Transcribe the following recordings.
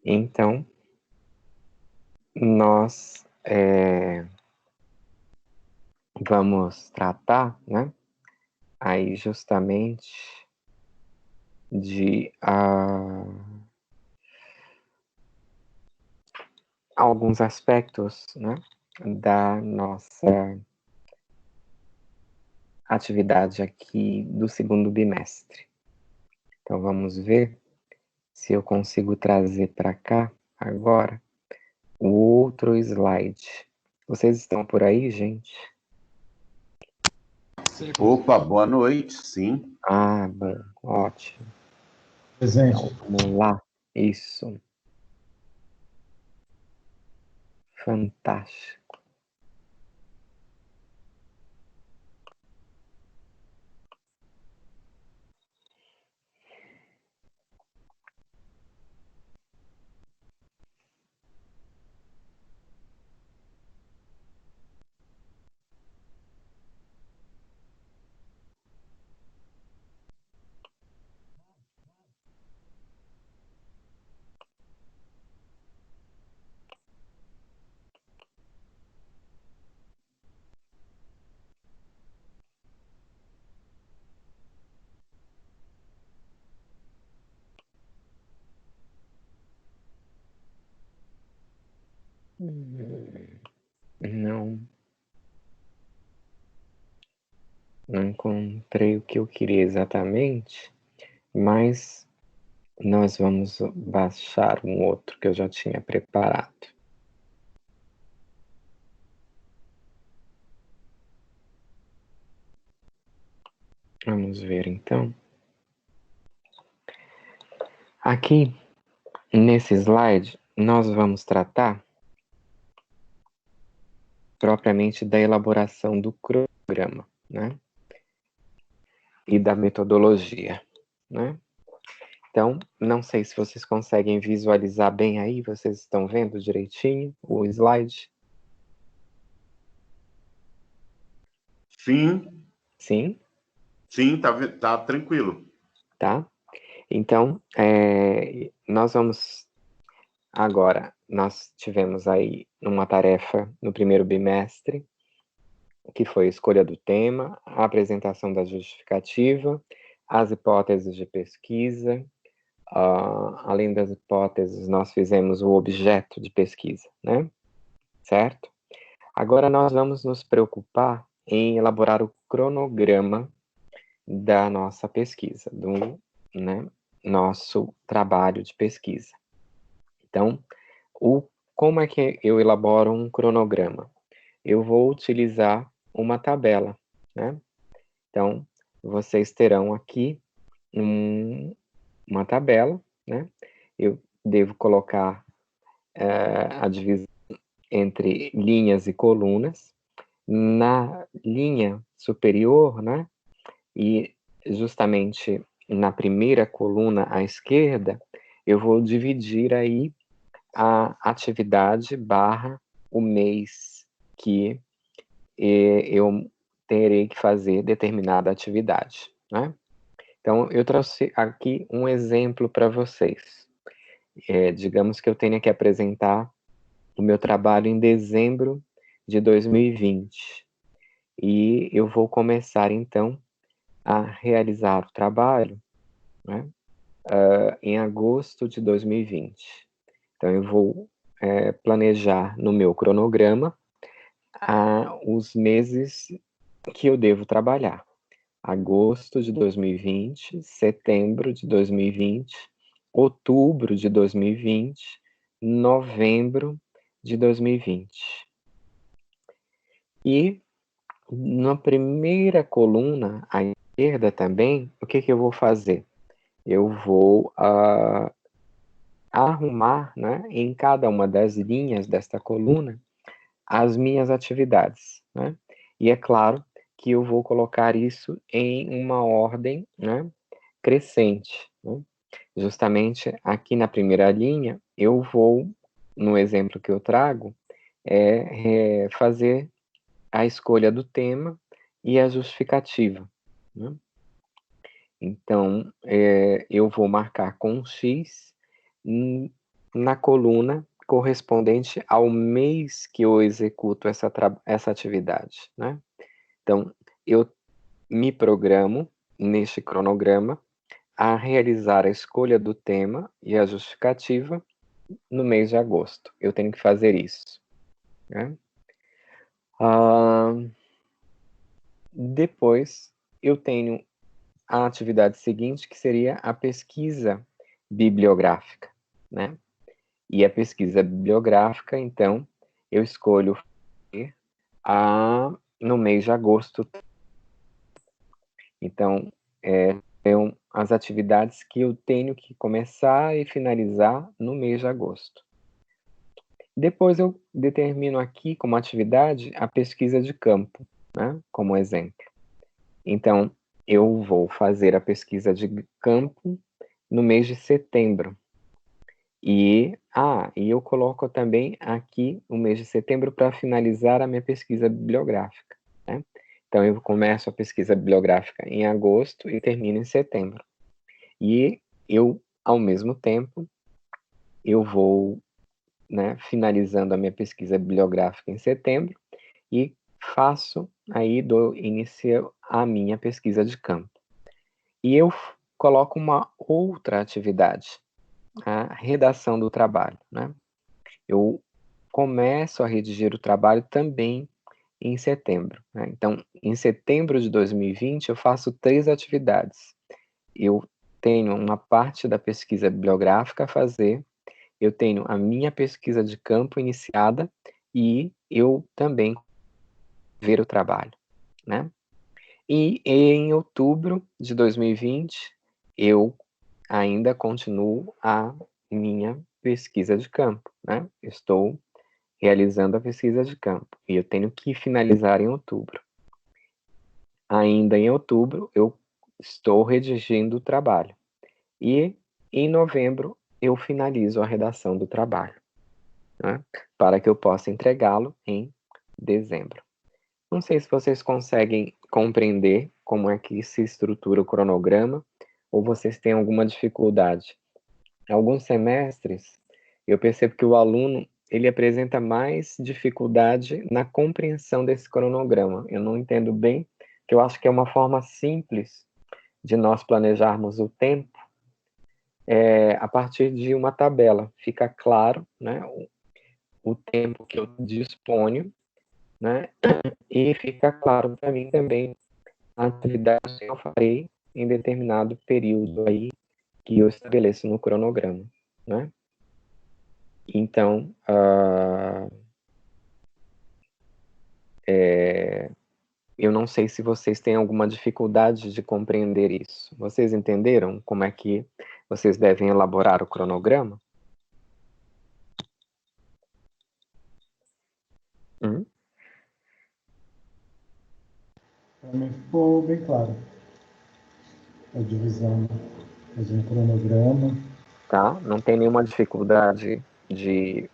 Então, nós vamos tratar, né, aí justamente de alguns aspectos, né, da nossa atividade aqui do segundo bimestre. Então, vamos ver se eu consigo trazer para cá agora o outro slide. Vocês estão por aí, gente? Opa, boa noite, sim. Ah, bom, ótimo. Presente. Então, vamos lá. Isso. Fantástico. Não encontrei o que eu queria exatamente, mas nós vamos baixar um outro que eu já tinha preparado. Vamos ver então. Aqui, nesse slide, nós vamos tratar propriamente da elaboração do cronograma, né? E da metodologia, né? Então, não sei se vocês conseguem visualizar bem aí, vocês estão vendo direitinho o slide? Sim. Sim? Sim, tá tranquilo. Tá? Então, nós vamos agora, nós tivemos aí uma tarefa no primeiro bimestre, que foi a escolha do tema, a apresentação da justificativa, as hipóteses de pesquisa. Além das hipóteses, nós fizemos o objeto de pesquisa, né? Certo? Agora nós vamos nos preocupar em elaborar o cronograma da nossa pesquisa, do, né, nosso trabalho de pesquisa. Então, como é que eu elaboro um cronograma? Eu vou utilizar uma tabela, né? Então, vocês terão aqui uma tabela, né? Eu devo colocar a divisão entre linhas e colunas. Na linha superior, né? E justamente na primeira coluna à esquerda, eu vou dividir aí a atividade barra o mês que eu terei que fazer determinada atividade, né? Então, eu trouxe aqui um exemplo para vocês. Digamos que eu tenha que apresentar o meu trabalho em dezembro de 2020. E eu vou começar, então, a realizar o trabalho, né, em agosto de 2020. Então, eu vou planejar no meu cronograma os meses que eu devo trabalhar. Agosto de 2020, setembro de 2020, outubro de 2020, novembro de 2020. E na primeira coluna, à esquerda também, o que eu vou fazer? Eu vou arrumar, né, em cada uma das linhas desta coluna as minhas atividades, né? E é claro que eu vou colocar isso em uma ordem, né, crescente, né? Justamente aqui na primeira linha, eu vou, no exemplo que eu trago, fazer a escolha do tema e a justificativa, né? Então, eu vou marcar com um X na coluna correspondente ao mês que eu executo essa atividade, né? Então, eu me programo neste cronograma a realizar a escolha do tema e a justificativa no mês de agosto. Eu tenho que fazer isso, né? Depois, eu tenho a atividade seguinte, que seria a pesquisa bibliográfica, né? E a pesquisa bibliográfica, então, eu escolho no mês de agosto. Então, são as atividades que eu tenho que começar e finalizar no mês de agosto. Depois eu determino aqui como atividade a pesquisa de campo, né, como exemplo. Então, eu vou fazer a pesquisa de campo no mês de setembro. E eu coloco também aqui o mês de setembro para finalizar a minha pesquisa bibliográfica, né? Então, eu começo a pesquisa bibliográfica em agosto e termino em setembro. E eu, ao mesmo tempo, eu vou, né, finalizando a minha pesquisa bibliográfica em setembro e faço aí, dou início à minha pesquisa de campo. E eu coloco uma outra atividade, a redação do trabalho, né? Eu começo a redigir o trabalho também em setembro, né? Então, em setembro de 2020, eu faço 3 atividades. Eu tenho uma parte da pesquisa bibliográfica a fazer, eu tenho a minha pesquisa de campo iniciada e eu também ver o trabalho, né? E em outubro de 2020, eu ainda continuo a minha pesquisa de campo, né? Estou realizando a pesquisa de campo e eu tenho que finalizar em outubro. Ainda em outubro, eu estou redigindo o trabalho. E em novembro, eu finalizo a redação do trabalho, né? Para que eu possa entregá-lo em dezembro. Não sei se vocês conseguem compreender como é que se estrutura o cronograma, ou vocês têm alguma dificuldade. Alguns semestres, eu percebo que o aluno, ele apresenta mais dificuldade na compreensão desse cronograma. Eu não entendo bem, que eu acho que é uma forma simples de nós planejarmos o tempo, a partir de uma tabela. Fica claro, né, o tempo que eu disponho, né, e fica claro para mim também a atividade que eu farei em determinado período aí que eu estabeleço no cronograma, né? Então, eu não sei se vocês têm alguma dificuldade de compreender isso. Vocês entenderam como é que vocês devem elaborar o cronograma? Para mim ficou bem claro. A divisão, fazer um cronograma. Tá? Não tem nenhuma dificuldade de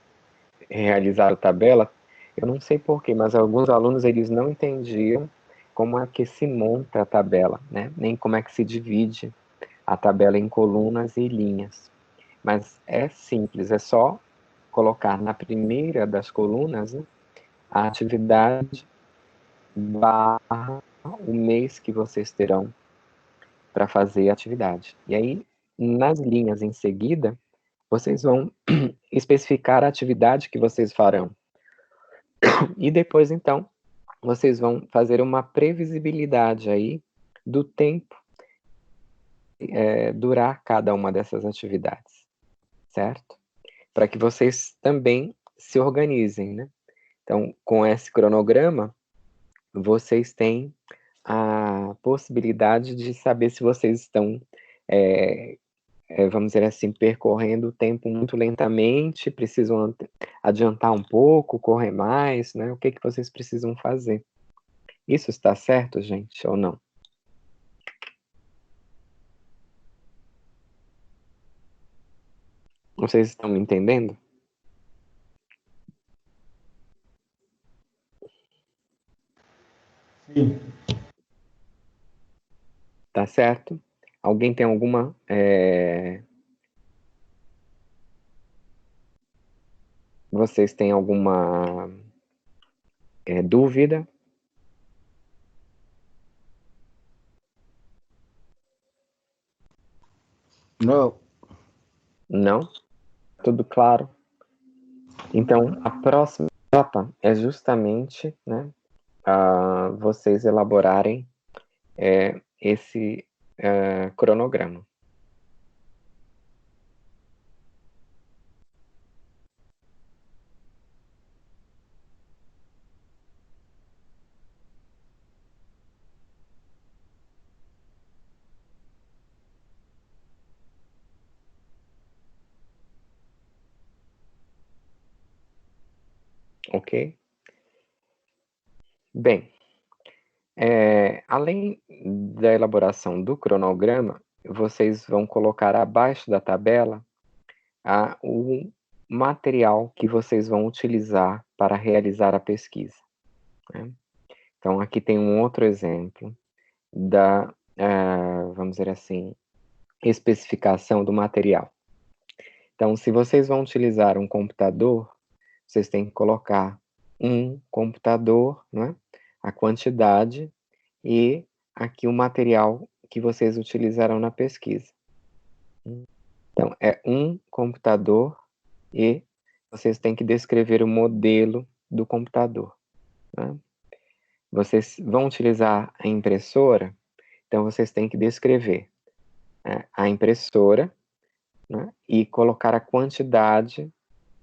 realizar a tabela. Eu não sei porquê, mas alguns alunos eles não entendiam como é que se monta a tabela, né? Nem como é que se divide a tabela em colunas e linhas. Mas é simples, é só colocar na primeira das colunas, né, a atividade barra o mês que vocês terão para fazer a atividade. E aí, nas linhas em seguida, vocês vão especificar a atividade que vocês farão. E depois, então, vocês vão fazer uma previsibilidade aí do tempo durar cada uma dessas atividades, certo? Para que vocês também se organizem, né? Então, com esse cronograma, vocês têm a possibilidade de saber se vocês estão, vamos dizer assim, percorrendo o tempo muito lentamente, precisam adiantar um pouco, correr mais, né? O que que vocês precisam fazer? Isso está certo, gente, ou não? Vocês estão me entendendo? Sim. Tá certo? Alguém tem alguma vocês têm alguma dúvida? Não. Não? Tudo claro? Então, a próxima etapa é justamente, né, vocês elaborarem esse cronograma. Ok? Bem, além da elaboração do cronograma, vocês vão colocar abaixo da tabela o material que vocês vão utilizar para realizar a pesquisa, né? Então, aqui tem um outro exemplo da, vamos dizer assim, especificação do material. Então, se vocês vão utilizar um computador, vocês têm que colocar um computador, né, a quantidade e aqui o material que vocês utilizarão na pesquisa. Então, é um computador e vocês têm que descrever o modelo do computador, né? Vocês vão utilizar a impressora, então vocês têm que descrever a impressora, né, e colocar a quantidade,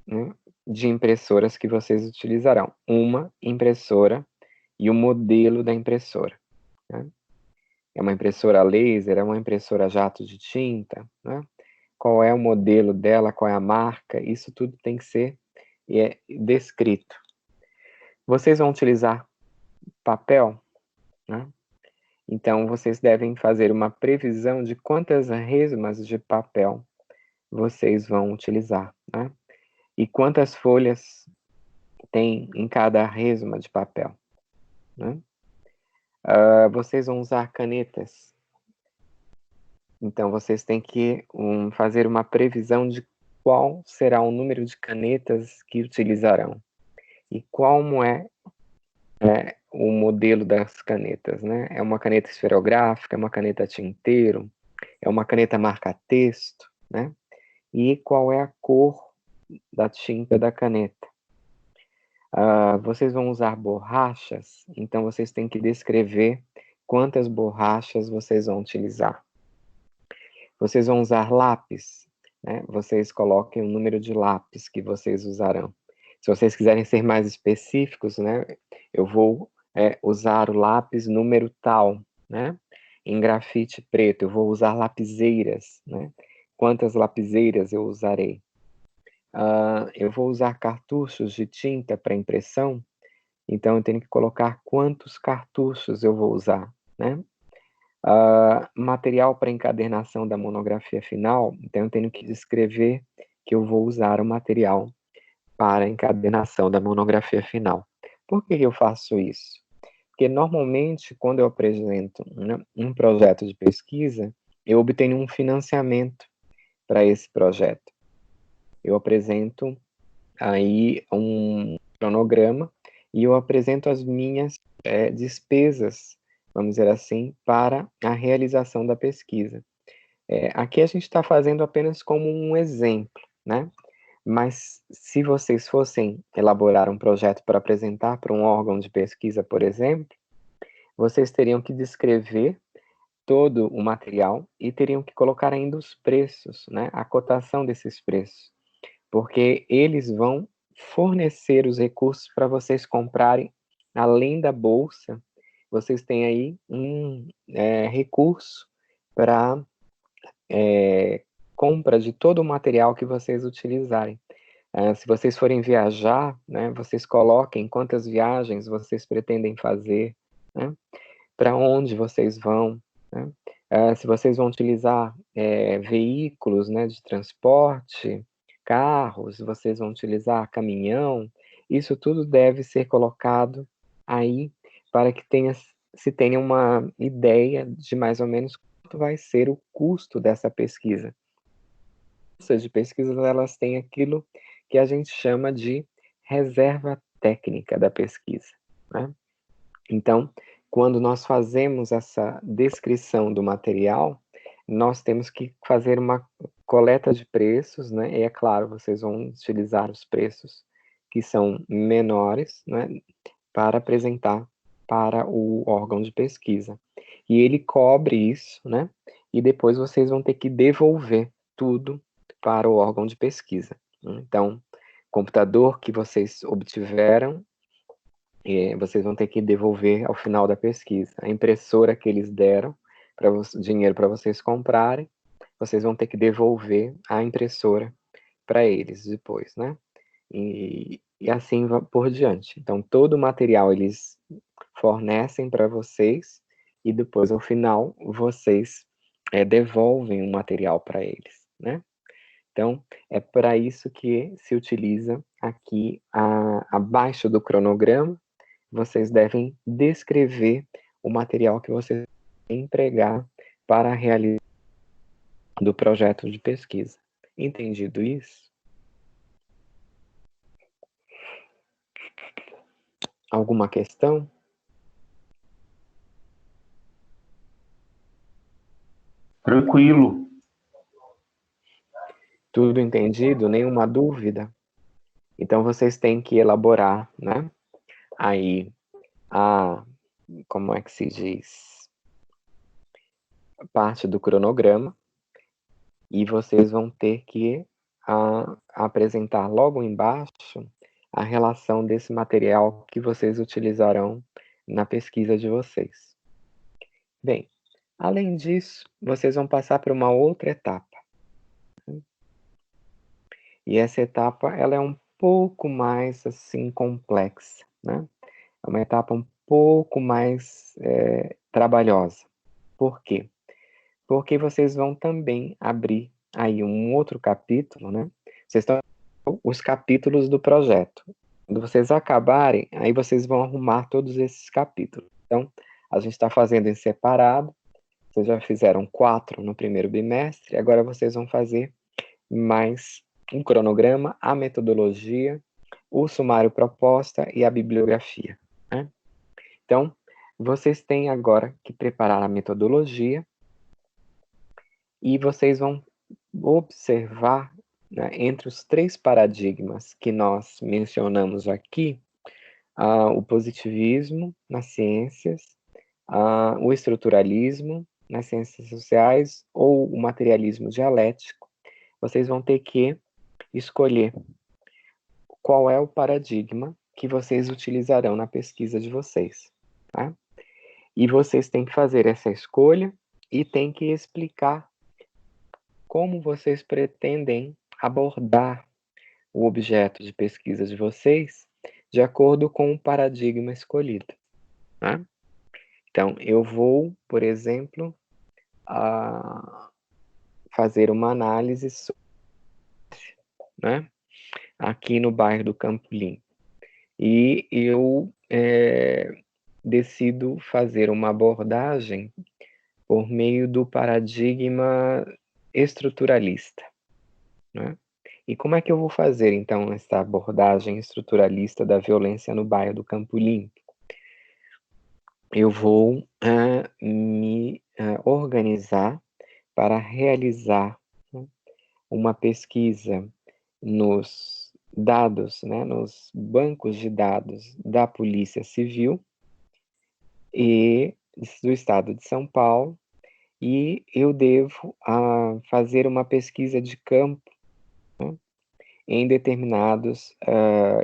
né, de impressoras que vocês utilizarão. Uma impressora e o modelo da impressora, né? É uma impressora laser, é uma impressora jato de tinta, né? Qual é o modelo dela, qual é a marca, isso tudo tem que ser descrito. Vocês vão utilizar papel, né? Então, vocês devem fazer uma previsão de quantas resmas de papel vocês vão utilizar, né? E quantas folhas tem em cada resma de papel, né? Vocês vão usar canetas. Então, vocês têm que fazer uma previsão de qual será o número de canetas que utilizarão. E como é o modelo das canetas, né? É uma caneta esferográfica, é uma caneta tinteiro, é uma caneta marca-texto, né? E qual é a cor da tinta da caneta. Vocês vão usar borrachas, então vocês têm que descrever quantas borrachas vocês vão utilizar. Vocês vão usar lápis, né? Vocês coloquem o número de lápis que vocês usarão. Se vocês quiserem ser mais específicos, né, eu vou usar o lápis número tal, né? Em grafite preto, eu vou usar lapiseiras, né? Quantas lapiseiras eu usarei? Eu vou usar cartuchos de tinta para impressão, então eu tenho que colocar quantos cartuchos eu vou usar, né? Material para encadernação da monografia final, então eu tenho que descrever que eu vou usar o material para encadernação da monografia final. Por que eu faço isso? Porque normalmente, quando eu apresento, né, um projeto de pesquisa, eu obtenho um financiamento para esse projeto. Eu apresento aí um cronograma e eu apresento as minhas despesas, vamos dizer assim, para a realização da pesquisa. Aqui a gente está fazendo apenas como um exemplo, né? Mas se vocês fossem elaborar um projeto para apresentar para um órgão de pesquisa, por exemplo, vocês teriam que descrever todo o material e teriam que colocar ainda os preços, né? A cotação desses preços, porque eles vão fornecer os recursos para vocês comprarem, além da bolsa, vocês têm aí um recurso para compra de todo o material que vocês utilizarem. Se vocês forem viajar, né, vocês coloquem quantas viagens vocês pretendem fazer, né, para onde vocês vão, né, se vocês vão utilizar veículos, né, de transporte, carros, vocês vão utilizar caminhão, isso tudo deve ser colocado aí para que se tenha uma ideia de mais ou menos quanto vai ser o custo dessa pesquisa. As de pesquisas, elas têm aquilo que a gente chama de reserva técnica da pesquisa, né? Então, quando nós fazemos essa descrição do material, nós temos que fazer uma coleta de preços, né? E é claro, vocês vão utilizar os preços que são menores, né? Para apresentar para o órgão de pesquisa. E ele cobre isso, né? E depois vocês vão ter que devolver tudo para o órgão de pesquisa. Então, computador que vocês obtiveram, vocês vão ter que devolver ao final da pesquisa. A impressora que eles deram, dinheiro para vocês comprarem, vocês vão ter que devolver a impressora para eles depois, né? E assim por diante. Então, todo o material eles fornecem para vocês e depois, ao final, vocês devolvem o material para eles, né? Então, é para isso que se utiliza aqui, abaixo do cronograma, vocês devem descrever o material que vocês vão empregar para a realização do projeto de pesquisa. Entendido isso? Alguma questão? Tranquilo. Tudo entendido? Nenhuma dúvida? Então, vocês têm que elaborar, né? Aí, como é que se diz? Parte do cronograma. E vocês vão ter que apresentar logo embaixo a relação desse material que vocês utilizarão na pesquisa de vocês. Bem, além disso, vocês vão passar por uma outra etapa. E essa etapa, ela é um pouco mais, assim, complexa, né? É uma etapa um pouco mais trabalhosa. Por quê? Porque vocês vão também abrir aí um outro capítulo, né? Vocês estão os capítulos do projeto. Quando vocês acabarem, aí vocês vão arrumar todos esses capítulos. Então, a gente está fazendo em separado. Vocês já fizeram 4 no primeiro bimestre, agora vocês vão fazer mais um cronograma, a metodologia, o sumário proposta e a bibliografia, né? Então, vocês têm agora que preparar a metodologia e vocês vão observar, né, entre os 3 paradigmas que nós mencionamos aqui, o positivismo nas ciências, o estruturalismo nas ciências sociais ou o materialismo dialético. Vocês vão ter que escolher qual é o paradigma que vocês utilizarão na pesquisa de vocês, tá? E vocês têm que fazer essa escolha e têm que explicar como vocês pretendem abordar o objeto de pesquisa de vocês de acordo com o paradigma escolhido, tá? Então, eu vou, por exemplo, fazer uma análise, né, aqui no bairro do Campo Limpo. E eu decido fazer uma abordagem por meio do paradigma estruturalista, né? E como é que eu vou fazer, então, essa abordagem estruturalista da violência no bairro do Campo Limpo? Eu vou me organizar para realizar, né, uma pesquisa nos dados, né, nos bancos de dados da Polícia Civil e do Estado de São Paulo, e eu devo fazer uma pesquisa de campo, né, em determinados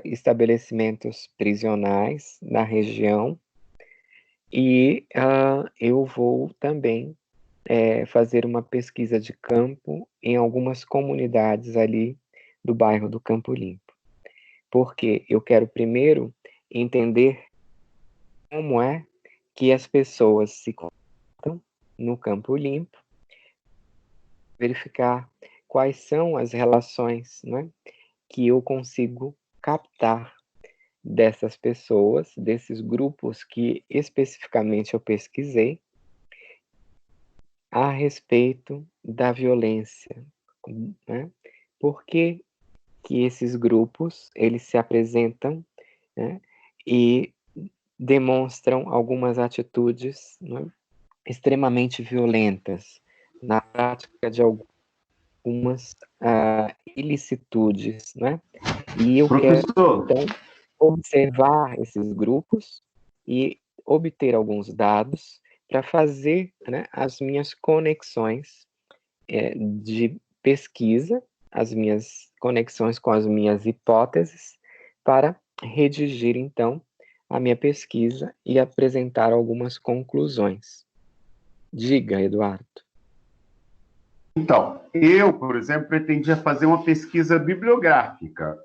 estabelecimentos prisionais na região, e eu vou também fazer uma pesquisa de campo em algumas comunidades ali do bairro do Campo Limpo. Porque eu quero primeiro entender como é que as pessoas se comportam no Campo Limpo, verificar quais são as relações, né, que eu consigo captar dessas pessoas, desses grupos que especificamente eu pesquisei, a respeito da violência, né? Por que que esses grupos, eles se apresentam, né, e demonstram algumas atitudes, né, extremamente violentas na prática de algumas ilicitudes, né? E eu quero, Professor, então, observar esses grupos e obter alguns dados para fazer, né, as minhas conexões de pesquisa, as minhas conexões com as minhas hipóteses, para redigir, então, a minha pesquisa e apresentar algumas conclusões. Diga, Eduardo. então, eu, por exemplo, pretendia fazer uma pesquisa bibliográfica.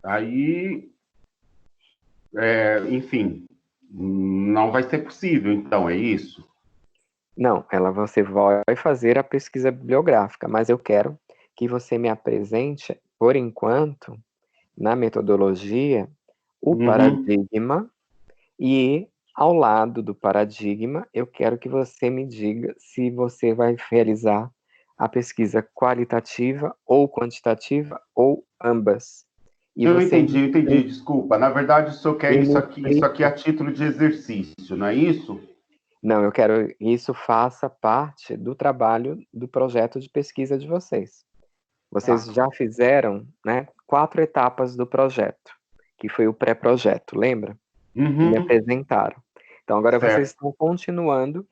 Aí, enfim, não vai ser possível, então, é isso? Não, você vai fazer a pesquisa bibliográfica, mas eu quero que você me apresente, por enquanto, na metodologia, o Uhum. paradigma e, ao lado do paradigma, eu quero que você me diga se você vai realizar a pesquisa qualitativa ou quantitativa ou ambas. E Eu você entendi, eu entendi, desculpa. Na verdade, o senhor quer e me isso aqui explica. a título de exercício, não é isso? Não, eu quero que isso faça parte do trabalho do projeto de pesquisa de vocês. Vocês Tá. já fizeram, né, 4 etapas do projeto, que foi o pré-projeto, lembra? Que me Uhum. apresentaram. Então agora vocês Certo. estão continuando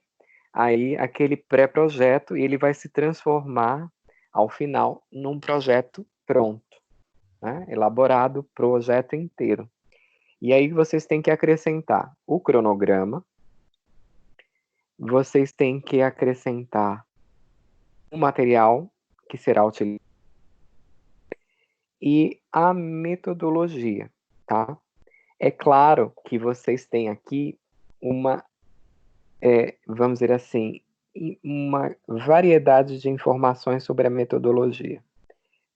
aí aquele pré-projeto e ele vai se transformar, ao final, num projeto pronto, né? Elaborado, projeto inteiro. E aí vocês têm que acrescentar o cronograma, vocês têm que acrescentar o material que será utilizado e a metodologia, tá? É claro que vocês têm aqui uma, vamos dizer assim, uma variedade de informações sobre a metodologia,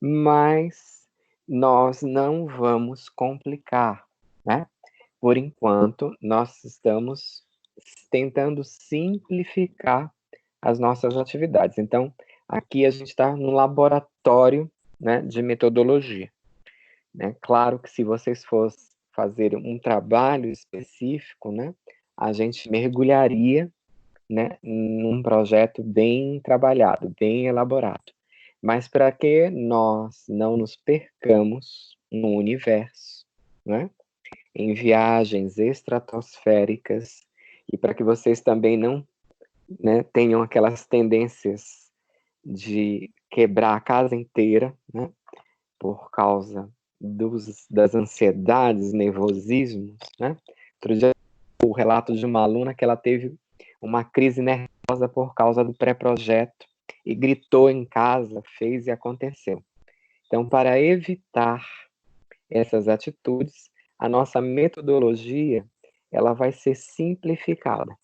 mas nós não vamos complicar, né? Por enquanto, nós estamos tentando simplificar as nossas atividades. Então, aqui a gente está no laboratório, né, de metodologia. Né? Claro que se vocês fossem fazer um trabalho específico, né, a gente mergulharia, né, num projeto bem trabalhado, bem elaborado. Mas para que nós não nos percamos no universo, né, em viagens estratosféricas, e para que vocês também não, né, tenham aquelas tendências de quebrar a casa inteira, né, por causa das ansiedades, nervosismos, né? Outro dia, o relato de uma aluna que ela teve uma crise nervosa por causa do pré-projeto e gritou em casa, fez e aconteceu. Então, para evitar essas atitudes, a nossa metodologia ela vai ser simplificada.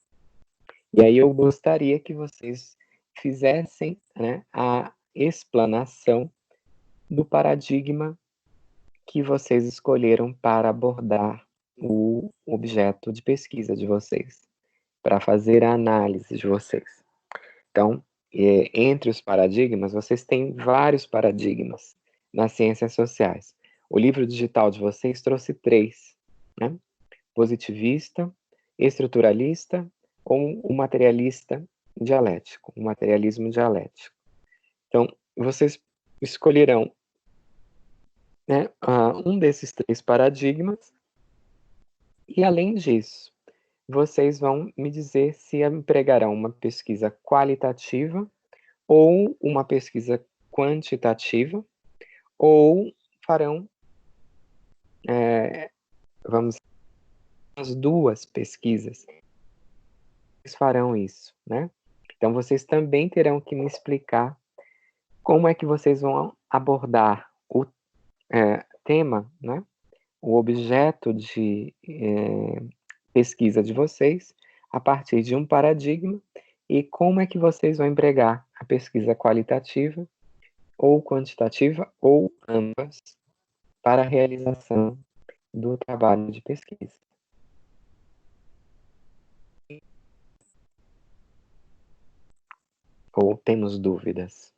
E aí eu gostaria que vocês fizessem, né, a explanação do paradigma que vocês escolheram para abordar o objeto de pesquisa de vocês, para fazer a análise de vocês. Então, entre os paradigmas, vocês têm vários paradigmas nas ciências sociais. O livro digital de vocês trouxe 3, né? Positivista, estruturalista ou o materialista dialético, o materialismo dialético. Então, vocês escolherão, né, um desses 3 paradigmas. E além disso, vocês vão me dizer se empregarão uma pesquisa qualitativa ou uma pesquisa quantitativa, ou farão, vamos, as 2 pesquisas. Vocês farão isso, né? Então, vocês também terão que me explicar como é que vocês vão abordar o tema, né? O objeto de pesquisa de vocês a partir de um paradigma e como é que vocês vão empregar a pesquisa qualitativa ou quantitativa ou ambas para a realização do trabalho de pesquisa. Ou temos dúvidas?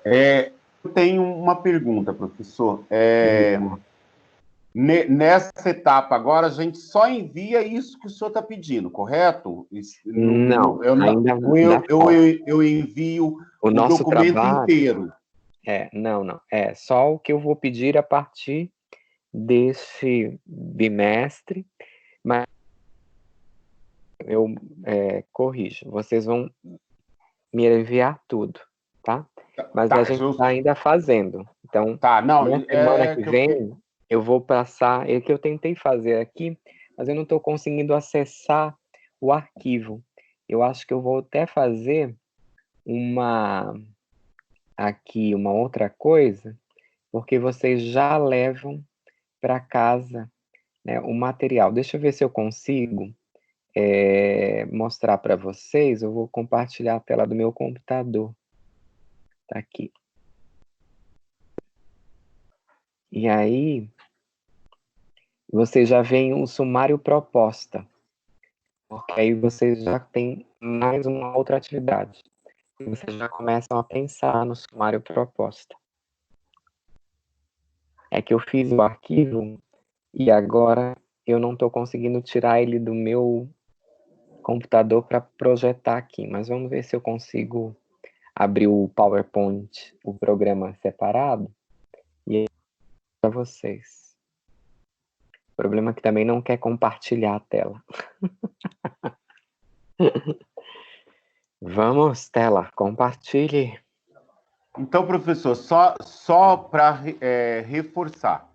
Eu tenho uma pergunta, professor. Nessa etapa agora, a gente só envia isso que o senhor está pedindo, correto? Não, ainda eu envio o nosso documento trabalho inteiro. Não. É só o que eu vou pedir a partir deste bimestre, mas eu corrijo. Vocês vão me enviar tudo, tá? Mas a gente está ainda fazendo. Então, na semana que vem, eu vou passar... É que eu tentei fazer aqui, mas eu não estou conseguindo acessar o arquivo. Eu acho que eu vou até fazer uma outra coisa, porque vocês já levam para casa, né, o material. Deixa eu ver se eu consigo mostrar para vocês. Eu vou compartilhar a tela do meu computador. Tá aqui. E aí, vocês já veem o sumário proposta, porque aí vocês já têm mais uma outra atividade. E vocês já começam a pensar no sumário proposta. É que eu fiz o arquivo e agora eu não estou conseguindo tirar ele do meu computador para projetar aqui, mas vamos ver se eu consigo abrir o PowerPoint, o programa separado, e aí para vocês. O problema é que também não quer compartilhar a tela. Vamos, tela, compartilhe. Então, professor, só para reforçar,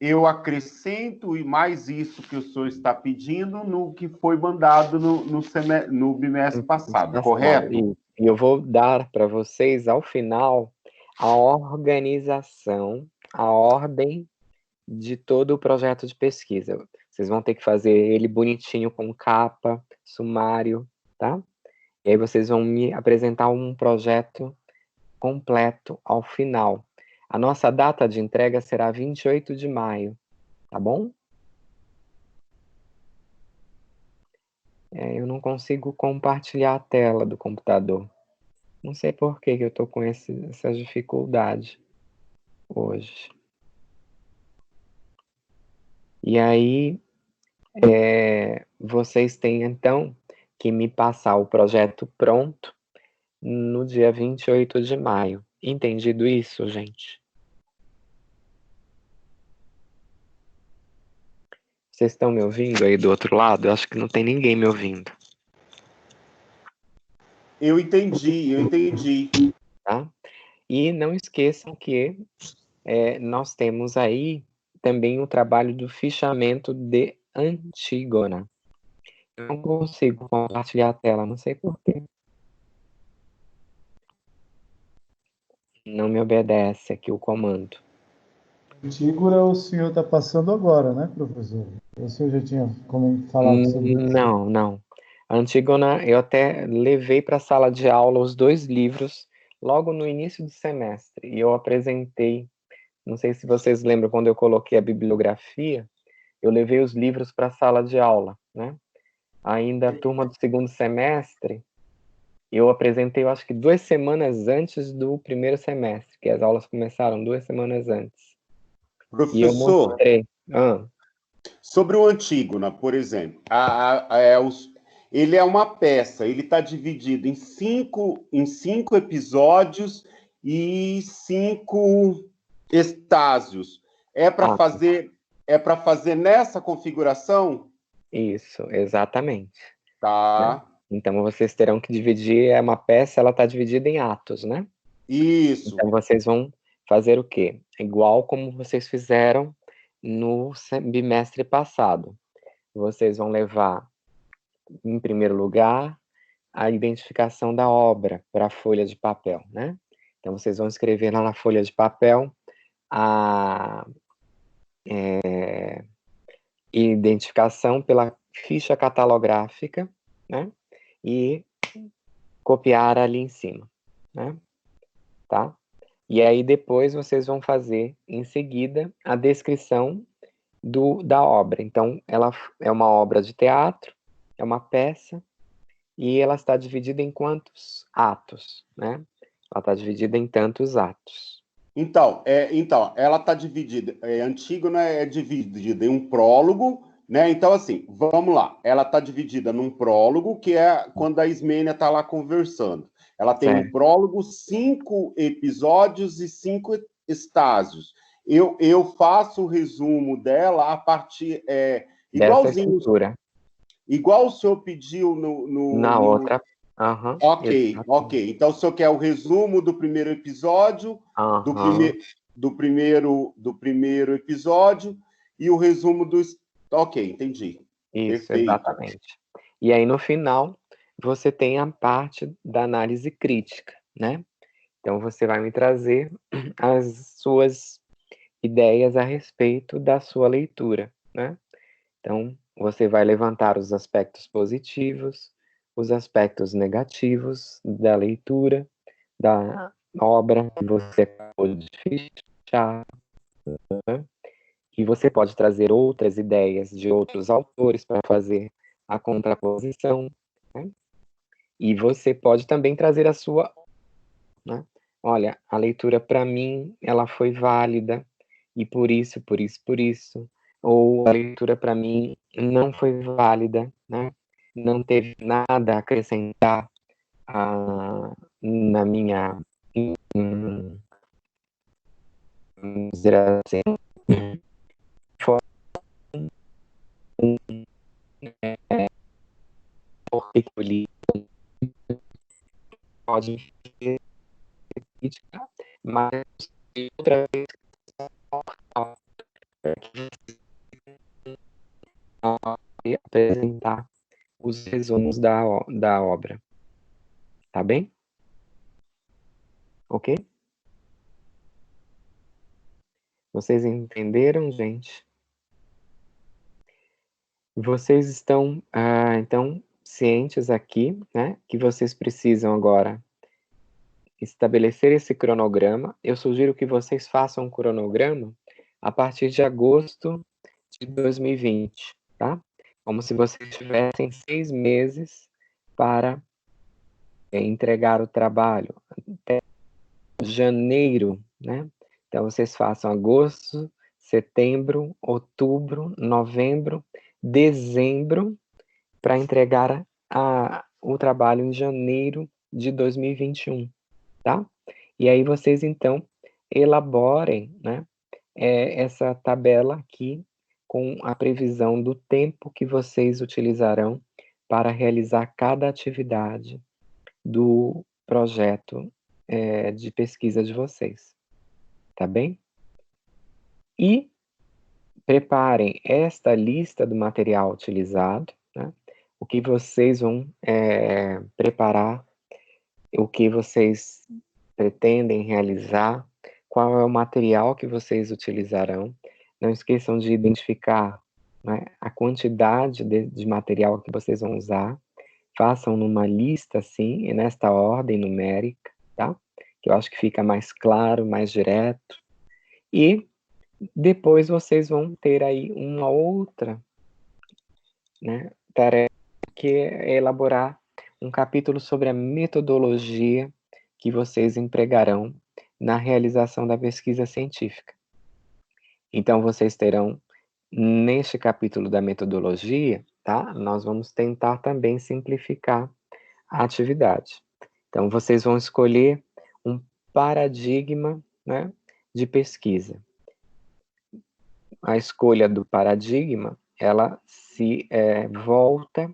eu acrescento e mais isso que o senhor está pedindo no que foi mandado no bimestre passado, correto? E eu vou dar para vocês, ao final, a organização, a ordem de todo o projeto de pesquisa. Vocês vão ter que fazer ele bonitinho, com capa, sumário, tá? E aí vocês vão me apresentar um projeto completo ao final. A nossa data de entrega será 28 de maio, tá bom? Eu não consigo compartilhar a tela do computador. Não sei por que eu estou com essa dificuldade hoje. E aí, vocês têm, então, que me passar o projeto pronto no dia 28 de maio. Entendido isso, gente? Vocês estão me ouvindo aí do outro lado? Eu acho que não tem ninguém me ouvindo. Eu entendi. Tá? E não esqueçam que nós temos aí também o trabalho do fichamento de Antígona. Eu não consigo compartilhar a tela, não sei porquê. Não me obedece aqui o comando. Antígona o senhor está passando agora, né, professor? O senhor já tinha falado sobre isso? Não. A Antígona, eu até levei para a sala de aula os 2 livros logo no início do semestre. E eu apresentei, não sei se vocês lembram, quando eu coloquei a bibliografia, eu levei os livros para a sala de aula, né? Ainda a turma do 2º semestre, eu apresentei, eu acho que 2 semanas antes do primeiro semestre, que as aulas começaram 2 semanas antes. Professor, e eu mostrei. Sobre o Antígona, por exemplo, ele é uma peça, ele está dividido em cinco episódios e 5 estágios. É para fazer nessa configuração? Isso, exatamente. Tá. Então vocês terão que dividir, uma peça, ela está dividida em atos, né? Isso. Então vocês vão fazer o quê? Igual como vocês fizeram no bimestre passado. Vocês vão levar, em primeiro lugar, a identificação da obra para a folha de papel, né? Então vocês vão escrever lá na folha de papel a identificação pela ficha catalográfica, né? E copiar ali em cima, né? Tá? E aí depois vocês vão fazer, em seguida, a descrição da obra. Então, ela é uma obra de teatro, é uma peça, e ela está dividida em quantos atos, né? Ela está dividida em tantos atos. Então, ela está dividida, Antígona é dividida em um prólogo, né? Então, assim, vamos lá. Ela está dividida num prólogo, que é quando a Ismênia está lá conversando. Ela tem um prólogo, 5 episódios e 5 estágios. Eu faço o resumo dela a partir... igualzinho, igual o senhor pediu na outra. Uhum, ok. Então, o senhor quer o resumo do primeiro episódio, do primeiro episódio, e o resumo do... Ok, entendi. Isso, perfeito. Exatamente. E aí, no final, você tem a parte da análise crítica, né? Então, você vai me trazer as suas ideias a respeito da sua leitura, né? Então, você vai levantar os aspectos positivos, os aspectos negativos da leitura, da obra que você acabou de fechar, né? E você pode trazer outras ideias de outros autores para fazer a contraposição, né? E você pode também trazer a sua, né? Olha, a leitura para mim, ela foi válida, e por isso, por isso, por isso. Ou a leitura para mim não foi válida, né? Não teve nada a acrescentar na minha, vamos dizer assim, porque eu li, pode ser crítica, mas outra vez apresentar os resumos da obra. Tá bem? Ok? Vocês entenderam, gente? Vocês estão, então, cientes aqui, né, que vocês precisam agora estabelecer esse cronograma. Eu sugiro que vocês façam um cronograma a partir de agosto de 2020, tá? Como se vocês tivessem 6 meses para entregar o trabalho até janeiro, né? Então, vocês façam agosto, setembro, outubro, novembro, dezembro, para entregar o trabalho em janeiro de 2021, tá? E aí vocês, então, elaborem, né, essa tabela aqui com a previsão do tempo que vocês utilizarão para realizar cada atividade do projeto de pesquisa de vocês, tá bem? E preparem esta lista do material utilizado, né? O que vocês vão preparar, o que vocês pretendem realizar, qual é o material que vocês utilizarão. Não esqueçam de identificar, né, a quantidade de material que vocês vão usar. Façam numa lista, assim, e nesta ordem numérica, tá? Que eu acho que fica mais claro, mais direto. E depois vocês vão ter aí uma outra, né, tarefa, que é elaborar um capítulo sobre a metodologia que vocês empregarão na realização da pesquisa científica. Então, vocês terão, neste capítulo da metodologia, tá? Nós vamos tentar também simplificar a atividade. Então, vocês vão escolher um paradigma, né, de pesquisa. A escolha do paradigma, ela se volta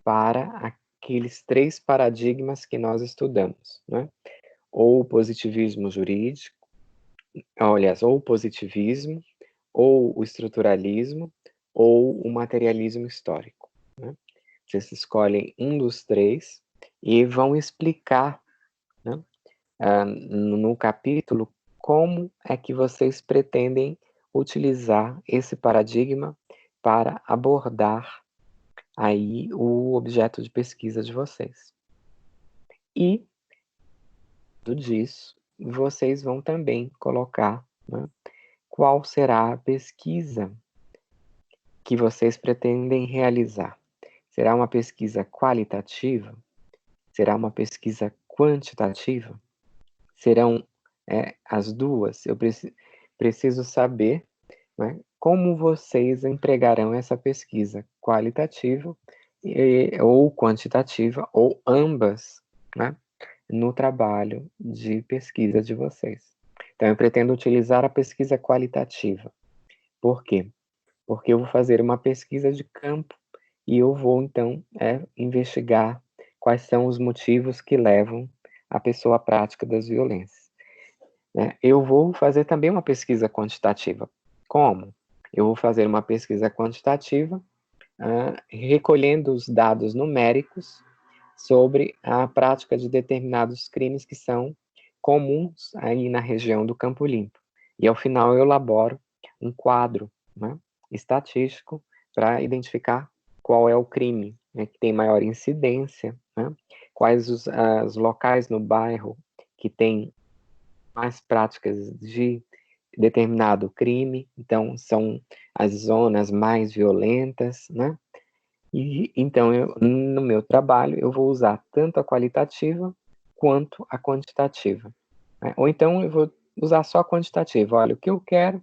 para aqueles 3 paradigmas que nós estudamos, né? Ou o positivismo jurídico, aliás, ou o positivismo, ou o estruturalismo, ou o materialismo histórico, né? Vocês escolhem um dos 3 e vão explicar, né, no capítulo, como é que vocês pretendem utilizar esse paradigma para abordar aí o objeto de pesquisa de vocês. E, tudo disso, vocês vão também colocar, né, qual será a pesquisa que vocês pretendem realizar. Será uma pesquisa qualitativa? Será uma pesquisa quantitativa? serão as duas. Eu preciso saber, né, como vocês empregarão essa pesquisa qualitativa ou quantitativa, ou ambas, né, no trabalho de pesquisa de vocês. Então, eu pretendo utilizar a pesquisa qualitativa. Por quê? Porque eu vou fazer uma pesquisa de campo e eu vou, então, investigar quais são os motivos que levam a pessoa à prática das violências. Eu vou fazer também uma pesquisa quantitativa. Como? Eu vou fazer uma pesquisa quantitativa recolhendo os dados numéricos sobre a prática de determinados crimes que são comuns aí na região do Campo Limpo. E, ao final, eu elaboro um quadro, né, estatístico para identificar qual é o crime, né, que tem maior incidência, né, quais os locais no bairro que tem mais práticas de determinado crime, então são as zonas mais violentas, né? E então, no meu trabalho, eu vou usar tanto a qualitativa quanto a quantitativa, né? Ou então eu vou usar só a quantitativa. Olha, o que eu quero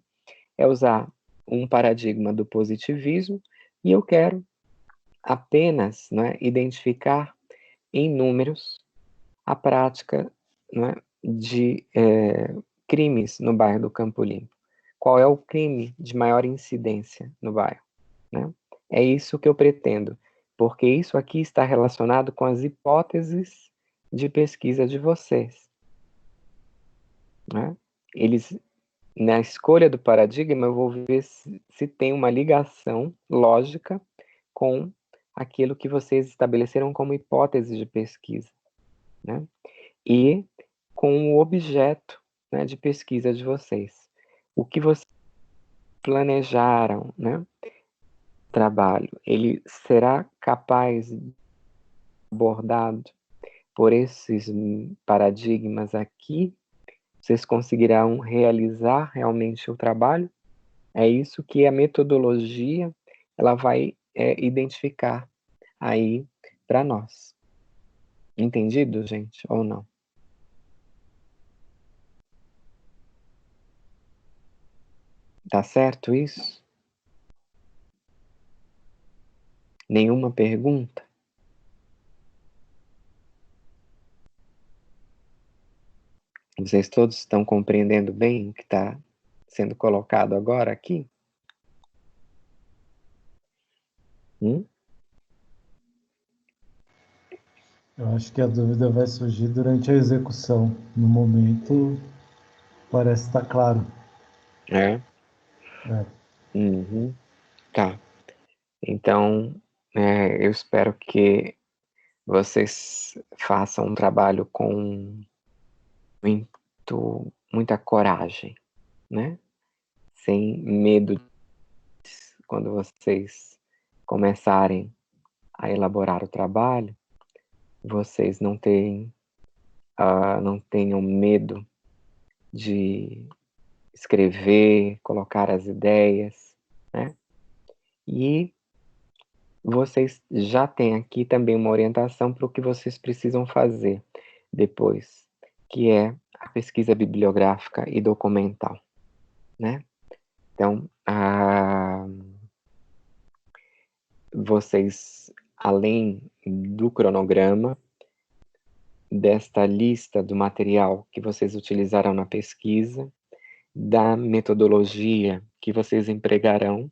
é usar um paradigma do positivismo e eu quero apenas, né, identificar em números a prática, né, de crimes no bairro do Campo Limpo. Qual é o crime de maior incidência no bairro, né? É isso que eu pretendo, porque isso aqui está relacionado com as hipóteses de pesquisa de vocês, né? Na escolha do paradigma, eu vou ver se tem uma ligação lógica com aquilo que vocês estabeleceram como hipótese de pesquisa, né? E com o objeto, né, de pesquisa de vocês. O que vocês planejaram, né, trabalho, ele será capaz de abordado por esses paradigmas aqui? Vocês conseguirão realizar realmente o trabalho? É isso que a metodologia ela vai identificar aí para nós. Entendido, gente, ou não? Tá certo isso? Nenhuma pergunta? Vocês todos estão compreendendo bem o que está sendo colocado agora aqui? Eu acho que a dúvida vai surgir durante a execução. No momento, parece estar claro. É? É. Uhum. Tá. Então, eu espero que vocês façam um trabalho com muita coragem, né? Sem medo quando vocês começarem a elaborar o trabalho, vocês não tenham medo de escrever, colocar as ideias, né? E vocês já têm aqui também uma orientação para o que vocês precisam fazer depois, que é a pesquisa bibliográfica e documental, né? Então, vocês, além do cronograma, desta lista do material que vocês utilizarão na pesquisa, da metodologia que vocês empregarão,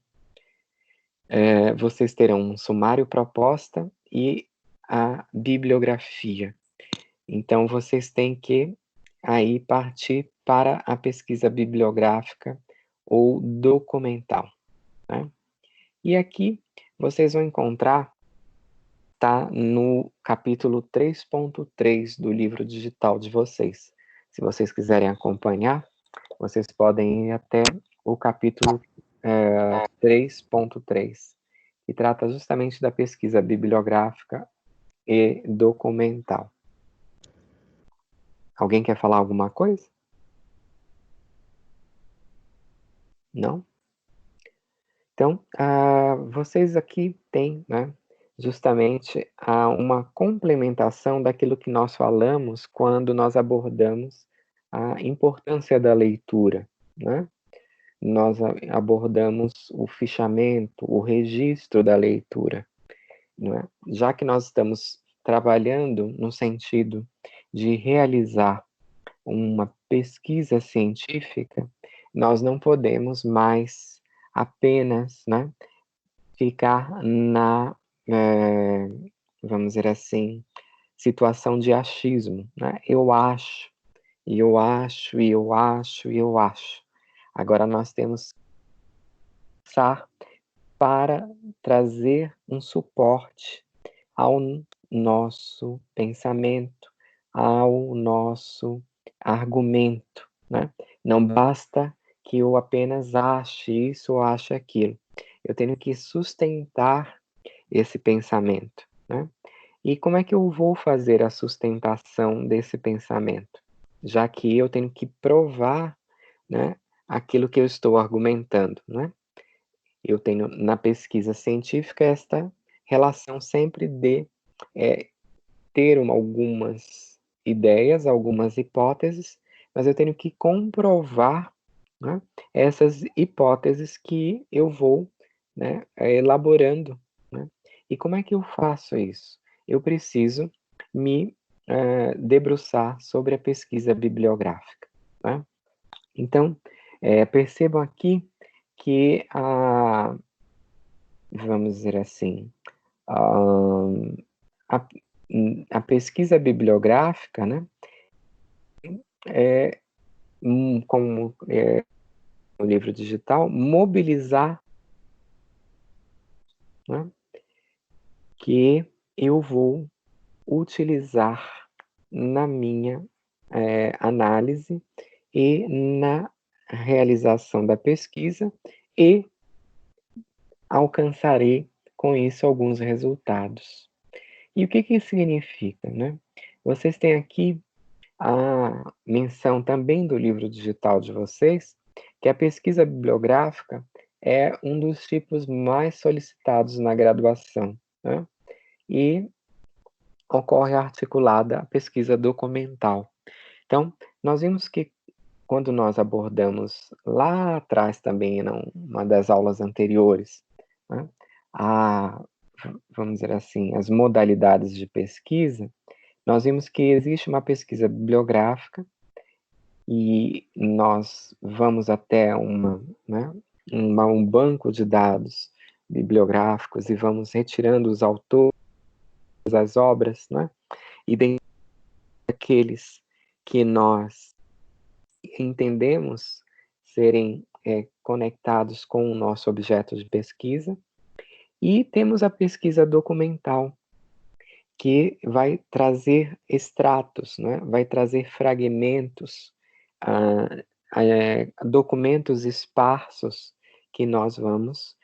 vocês terão um sumário proposta e a bibliografia. Então, vocês têm que aí partir para a pesquisa bibliográfica ou documental, né? E aqui vocês vão encontrar, tá no capítulo 3.3 do livro digital de vocês. Se vocês quiserem acompanhar, vocês podem ir até o capítulo 3.3, que trata justamente da pesquisa bibliográfica e documental. Alguém quer falar alguma coisa? Não? Então, vocês aqui têm, né, justamente uma complementação daquilo que nós falamos quando nós abordamos a importância da leitura, né? Nós abordamos o fichamento, o registro da leitura, não é? Já que nós estamos trabalhando no sentido de realizar uma pesquisa científica, nós não podemos mais apenas, né, ficar na, vamos dizer assim, situação de achismo, né? Eu acho, e eu acho, e eu acho, e eu acho. Agora nós temos que pensar para trazer um suporte ao nosso pensamento, ao nosso argumento, né? Não basta que eu apenas ache isso ou ache aquilo. Eu tenho que sustentar esse pensamento, né? E como é que eu vou fazer a sustentação desse pensamento? Já que eu tenho que provar, né, aquilo que eu estou argumentando, né? Eu tenho na pesquisa científica esta relação sempre de ter algumas ideias, algumas hipóteses, mas eu tenho que comprovar, né, essas hipóteses que eu vou, né, elaborando, né? E como é que eu faço isso? Eu preciso me debruçar sobre a pesquisa bibliográfica, né? Então, percebam aqui que vamos dizer assim, a, a pesquisa bibliográfica, né, é, como no livro digital, mobilizar, né, que eu vou utilizar na minha análise e na realização da pesquisa e alcançarei com isso alguns resultados. E o que que isso significa, né? Vocês têm aqui a menção também do livro digital de vocês, que a pesquisa bibliográfica é um dos tipos mais solicitados na graduação, né? E ocorre articulada a pesquisa documental. Então, nós vimos que quando nós abordamos lá atrás também, numa das aulas anteriores, né, vamos dizer assim, as modalidades de pesquisa, nós vimos que existe uma pesquisa bibliográfica e nós vamos até né, um banco de dados bibliográficos e vamos retirando os autores, as obras, né, e dentre aqueles que nós entendemos serem conectados com o nosso objeto de pesquisa, e temos a pesquisa documental, que vai trazer extratos, né? Vai trazer fragmentos, documentos esparsos que nós vamos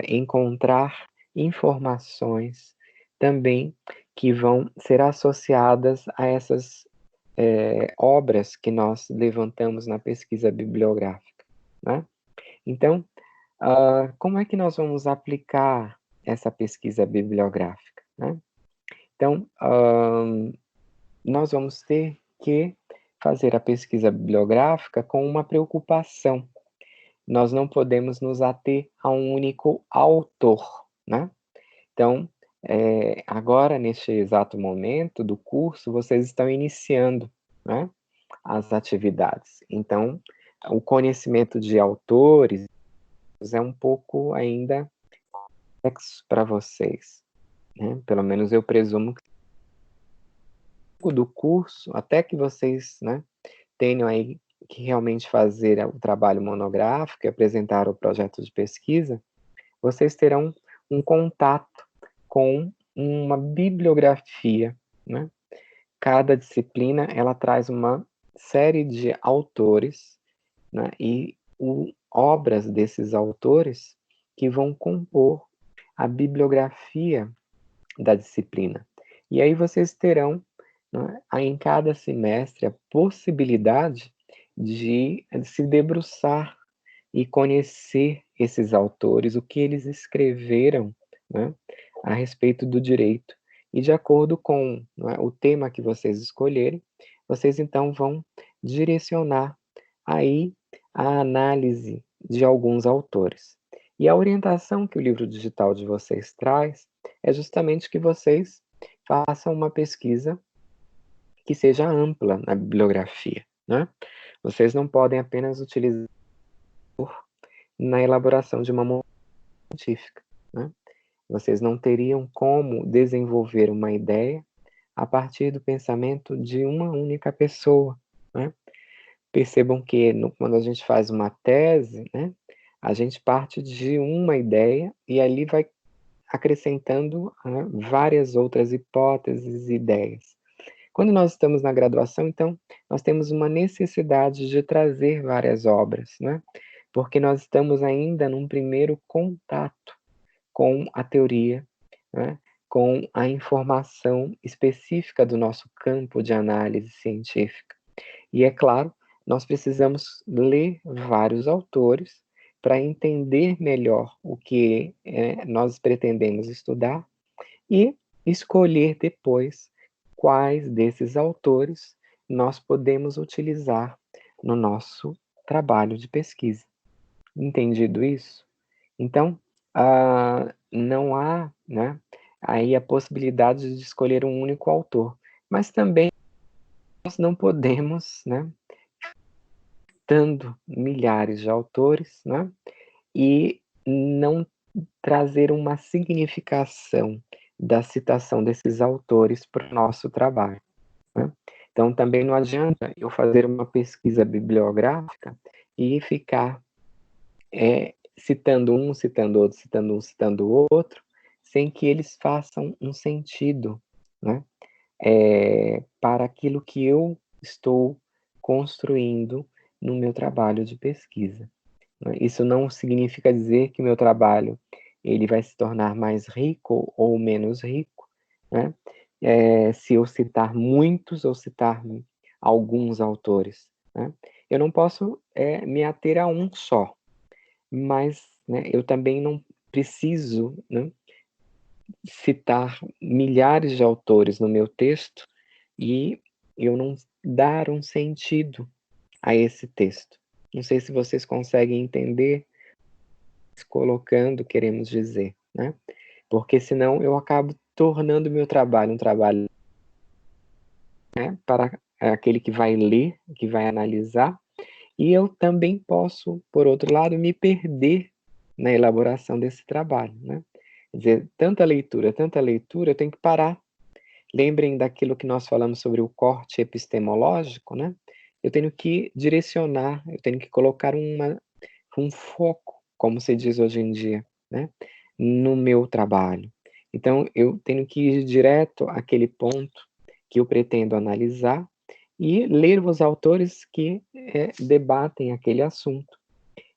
encontrar informações também que vão ser associadas a essas obras que nós levantamos na pesquisa bibliográfica, né? Então, como é que nós vamos aplicar essa pesquisa bibliográfica, né? Então, nós vamos ter que fazer a pesquisa bibliográfica com uma preocupação. Nós não podemos nos ater a um único autor, né? Então, agora, neste exato momento do curso, vocês estão iniciando, né, as atividades. Então, o conhecimento de autores é um pouco ainda complexo para vocês, né? Pelo menos eu presumo que do curso, até que vocês, né, tenham aí que realmente fazer o trabalho monográfico e apresentar o projeto de pesquisa, vocês terão um contato com uma bibliografia, né? Cada disciplina, ela traz uma série de autores, né, e obras desses autores que vão compor a bibliografia da disciplina. E aí vocês terão, né, em cada semestre a possibilidade de se debruçar e conhecer esses autores, o que eles escreveram, né, a respeito do direito. E de acordo com, né, o tema que vocês escolherem, vocês então vão direcionar aí a análise de alguns autores. E a orientação que o livro digital de vocês traz é justamente que vocês façam uma pesquisa que seja ampla na bibliografia, né? Vocês não podem apenas utilizar na elaboração de uma monografia científica, né? Vocês não teriam como desenvolver uma ideia a partir do pensamento de uma única pessoa, né? Percebam que quando a gente faz uma tese, né, a gente parte de uma ideia e ali vai acrescentando, né, várias outras hipóteses e ideias. Quando nós estamos na graduação, então, nós temos uma necessidade de trazer várias obras, né? Porque nós estamos ainda num primeiro contato com a teoria, né? Com a informação específica do nosso campo de análise científica. E é claro, nós precisamos ler vários autores para entender melhor o que nós pretendemos estudar e escolher depois quais desses autores nós podemos utilizar no nosso trabalho de pesquisa. Entendido isso? Então, não há, né, aí a possibilidade de escolher um único autor, mas também nós não podemos, né, citando milhares de autores, né, e não trazer uma significação da citação desses autores para o nosso trabalho, né? Então, também não adianta eu fazer uma pesquisa bibliográfica e ficar citando um, citando outro, citando um, citando o outro, sem que eles façam um sentido, né? Para aquilo que eu estou construindo no meu trabalho de pesquisa. Isso não significa dizer que o meu trabalho ele vai se tornar mais rico ou menos rico, né? Se eu citar muitos ou citar alguns autores, né? Eu não posso me ater a um só, mas, né, eu também não preciso, né, citar milhares de autores no meu texto e eu não dar um sentido a esse texto. Não sei se vocês conseguem entender colocando, queremos dizer, né? Porque senão eu acabo tornando o meu trabalho um trabalho, né, para aquele que vai ler, que vai analisar, e eu também posso, por outro lado, me perder na elaboração desse trabalho, né? Quer dizer, tanta leitura, eu tenho que parar. Lembrem daquilo que nós falamos sobre o corte epistemológico, né? Eu tenho que direcionar, eu tenho que colocar um foco, como se diz hoje em dia, né, no meu trabalho. Então, eu tenho que ir direto àquele ponto que eu pretendo analisar e ler os autores que debatem aquele assunto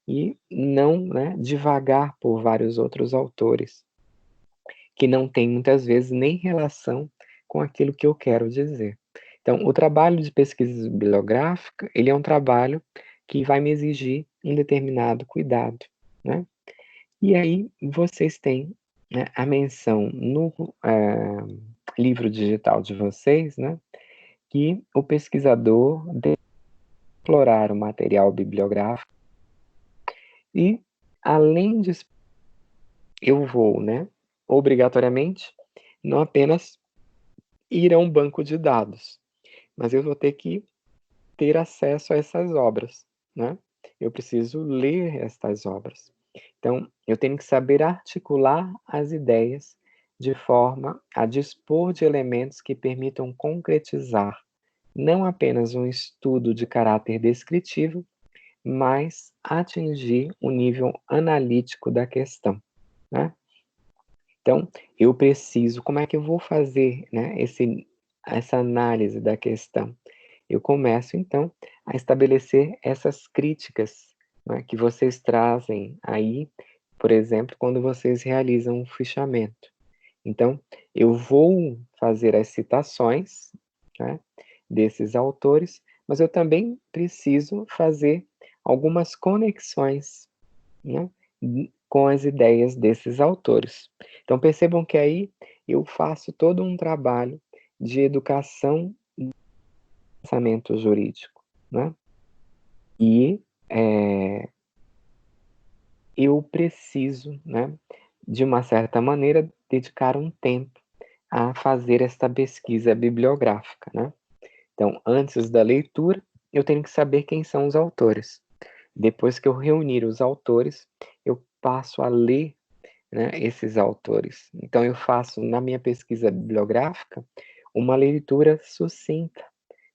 e não, né, divagar por vários outros autores que não têm muitas vezes nem relação com aquilo que eu quero dizer. Então, o trabalho de pesquisa bibliográfica, ele é um trabalho que vai me exigir um determinado cuidado, né? E aí vocês têm, né, a menção no livro digital de vocês, né, que o pesquisador deve explorar o material bibliográfico e, além de eu vou, né, obrigatoriamente, não apenas ir a um banco de dados, mas eu vou ter que ter acesso a essas obras, né? Eu preciso ler estas obras. Então, eu tenho que saber articular as ideias de forma a dispor de elementos que permitam concretizar não apenas um estudo de caráter descritivo, mas atingir o nível analítico da questão, né? Então, eu preciso, como é que eu vou fazer, né, essa análise da questão? Eu começo, então, a estabelecer essas críticas, né, que vocês trazem aí, por exemplo, quando vocês realizam um fichamento. Então, eu vou fazer as citações, né, desses autores, mas eu também preciso fazer algumas conexões, né, com as ideias desses autores. Então, percebam que aí eu faço todo um trabalho de educação do pensamento jurídico. né? E eu preciso, né, de uma certa maneira, dedicar um tempo a fazer esta pesquisa bibliográfica, né? Então, antes da leitura, eu tenho que saber quem são os autores. Depois que eu reunir os autores, eu passo a ler, né, esses autores. Então, eu faço, na minha pesquisa bibliográfica, uma leitura sucinta,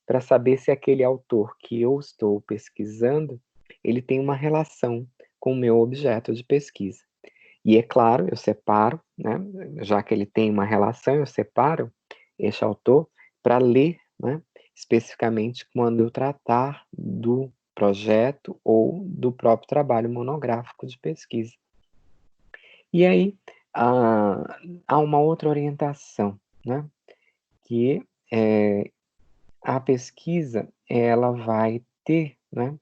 para saber se aquele autor que eu estou pesquisando, ele tem uma relação com o meu objeto de pesquisa. E é claro, eu separo, né, já que ele tem uma relação, eu separo este autor para ler, né, especificamente quando eu tratar do projeto ou do próprio trabalho monográfico de pesquisa. E aí, há uma outra orientação, né, que a pesquisa, ela vai ter, né,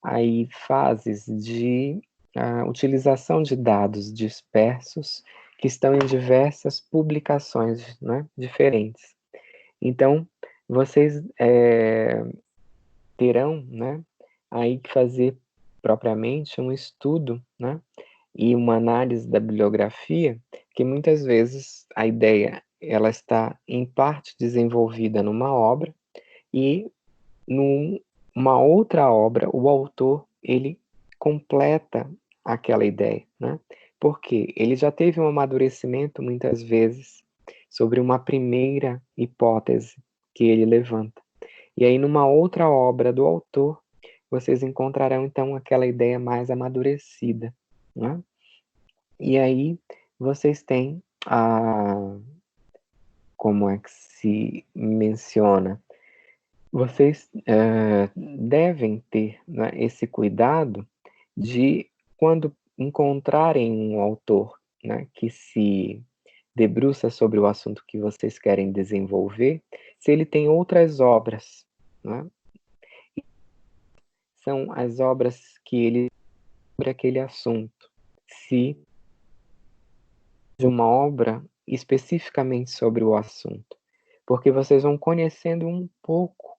aí fases de utilização de dados dispersos que estão em diversas publicações, né, diferentes. Então, vocês terão, né, aí que fazer propriamente um estudo, né, e uma análise da bibliografia, que muitas vezes a ideia ela está em parte desenvolvida numa obra e numa outra obra o autor ele completa aquela ideia, né? Porque ele já teve um amadurecimento muitas vezes sobre uma primeira hipótese que ele levanta. E aí numa outra obra do autor, vocês encontrarão então aquela ideia mais amadurecida, né? E aí vocês têm como é que se menciona? Vocês devem ter, né, esse cuidado de, quando encontrarem um autor, né, que se debruça sobre o assunto que vocês querem desenvolver, se ele tem outras obras, né? São as obras que ele sobre aquele assunto. Se de uma obra especificamente sobre o assunto, porque vocês vão conhecendo um pouco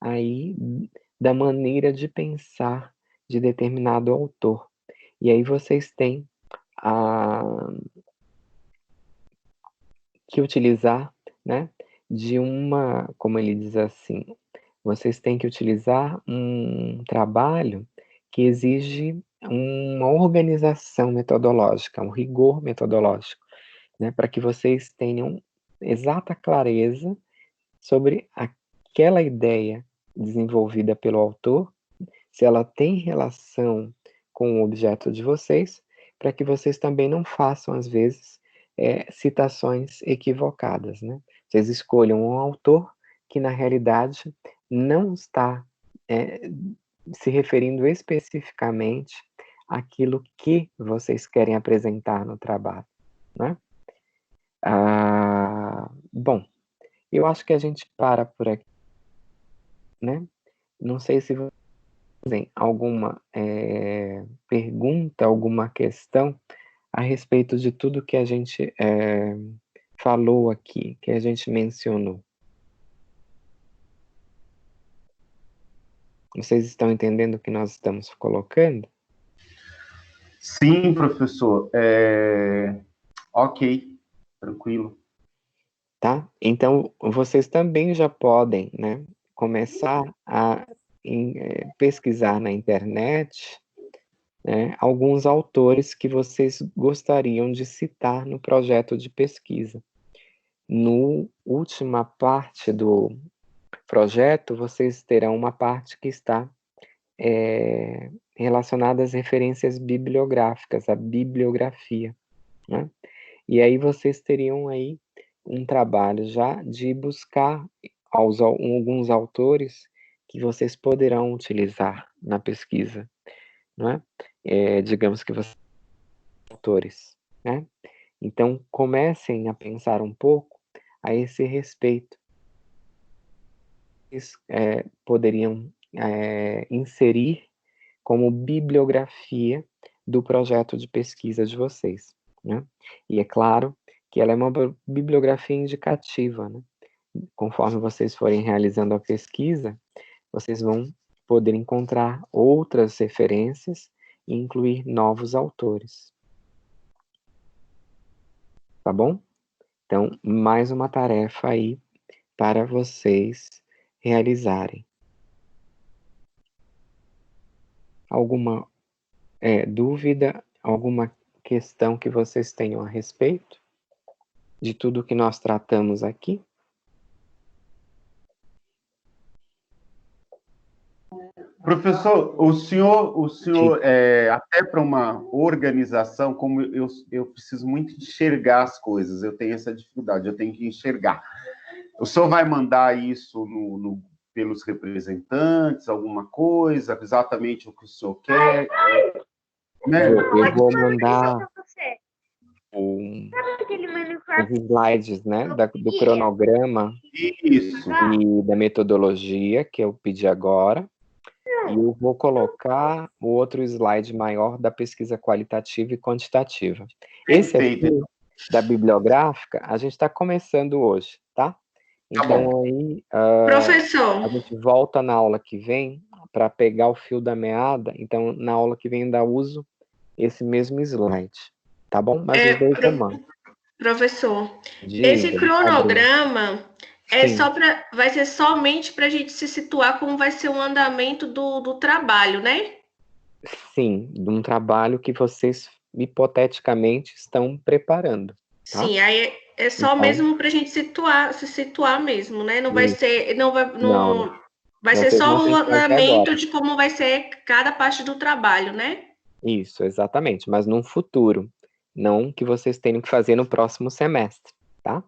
aí da maneira de pensar de determinado autor. E aí vocês têm que utilizar, né, de uma, como ele diz assim, vocês têm que utilizar um trabalho que exige uma organização metodológica, um rigor metodológico, né, para que vocês tenham exata clareza sobre aquela ideia desenvolvida pelo autor, se ela tem relação com o objeto de vocês, para que vocês também não façam, às vezes, citações equivocadas, né? Vocês escolham um autor que, na realidade, não está se referindo especificamente àquilo que vocês querem apresentar no trabalho, né? Bom, eu acho que a gente para por aqui, né? Não sei se vocês têm alguma pergunta, alguma questão a respeito de tudo que a gente falou aqui, que a gente mencionou. Vocês estão entendendo o que nós estamos colocando? Sim, professor. Ok, tranquilo. Tá? Então, vocês também já podem, né, começar a pesquisar na internet, né, alguns autores que vocês gostariam de citar no projeto de pesquisa. No última parte do projeto, vocês terão uma parte que está relacionada às referências bibliográficas, à bibliografia, né? E aí vocês teriam aí um trabalho já de buscar alguns autores que vocês poderão utilizar na pesquisa, não é? Digamos que vocês são autores, né? Então, comecem a pensar um pouco a esse respeito. Vocês poderiam inserir como bibliografia do projeto de pesquisa de vocês, né? E é claro que ela é uma bibliografia indicativa, né? Conforme vocês forem realizando a pesquisa, vocês vão poder encontrar outras referências e incluir novos autores. Tá bom? Então, mais uma tarefa aí para vocês realizarem. Alguma dúvida, alguma questão que vocês tenham a respeito de tudo que nós tratamos aqui? Professor, o senhor até para uma organização, como eu preciso muito enxergar as coisas, eu tenho essa dificuldade, eu tenho que enxergar. O senhor vai mandar isso pelos representantes, alguma coisa, exatamente o que o senhor quer? Né? Eu vou mandar os slides, né, do cronograma Isso. e da metodologia que eu pedi agora. E eu vou colocar o outro slide maior da pesquisa qualitativa e quantitativa. Esse aqui, da bibliográfica, a gente está começando hoje, tá? Então, aí, professor, a gente volta na aula que vem para pegar o fio da meada. Então, na aula que vem, ainda uso esse mesmo slide, tá bom? Mas os dois eu mando. Professor, esse cronograma vai ser somente para a gente se situar como vai ser o andamento do trabalho, né? Sim, de um trabalho que vocês hipoteticamente estão preparando. Tá? Sim, aí é só então, mesmo para a gente se situar mesmo, né? Não vai ser, vai ser só o andamento de como vai ser cada parte do trabalho, né? Isso, exatamente, mas num futuro, não que vocês tenham que fazer no próximo semestre, tá?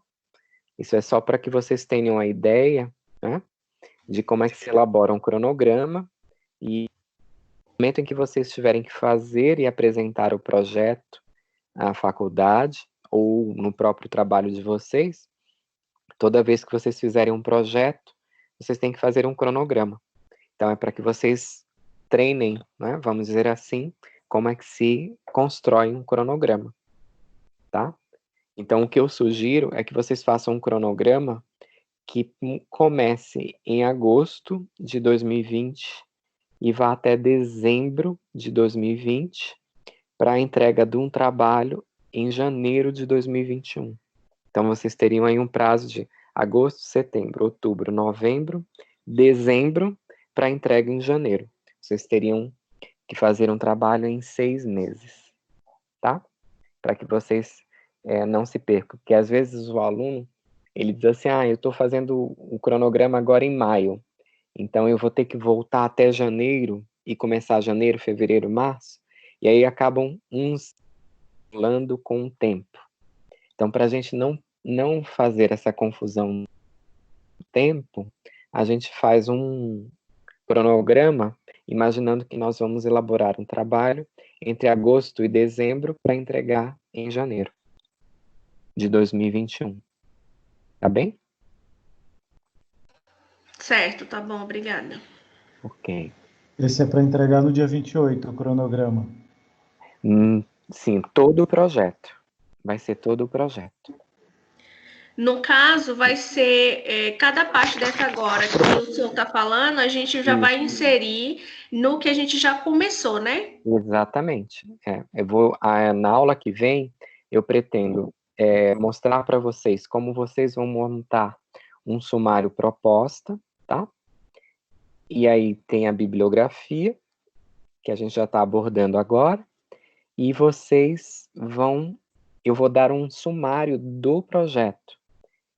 Isso é só para que vocês tenham a ideia, né, de como é que se elabora um cronograma e no momento em que vocês tiverem que fazer e apresentar o projeto à faculdade ou no próprio trabalho de vocês, toda vez que vocês fizerem um projeto, vocês têm que fazer um cronograma. Então, é para que vocês treinem, né, vamos dizer assim, como é que se constrói um cronograma, tá? Então, o que eu sugiro é que vocês façam um cronograma que comece em agosto de 2020 e vá até dezembro de 2020 para a entrega de um trabalho em janeiro de 2021. Então, vocês teriam aí um prazo de agosto, setembro, outubro, novembro, dezembro para entrega em janeiro. Vocês teriam que fazer um trabalho em 6 meses, tá? Para que vocês não se percam, porque às vezes o aluno, ele diz assim, eu estou fazendo o cronograma agora em maio, então eu vou ter que voltar até janeiro e começar janeiro, fevereiro, março, e aí acabam uns pulando com o tempo. Então, para a gente não fazer essa confusão no tempo, a gente faz um cronograma imaginando que nós vamos elaborar um trabalho entre agosto e dezembro para entregar em janeiro de 2021. Tá bem? Certo, tá bom, obrigada. Ok. Esse é para entregar no dia 28, o cronograma. Sim, todo o projeto. Vai ser todo o projeto. No caso, vai ser cada parte dessa agora que o senhor está falando, a gente já vai inserir no que a gente já começou, né? Exatamente. Eu vou, na aula que vem, eu pretendo mostrar para vocês como vocês vão montar um sumário proposta, tá? E aí tem a bibliografia, que a gente já está abordando agora, e eu vou dar um sumário do projeto.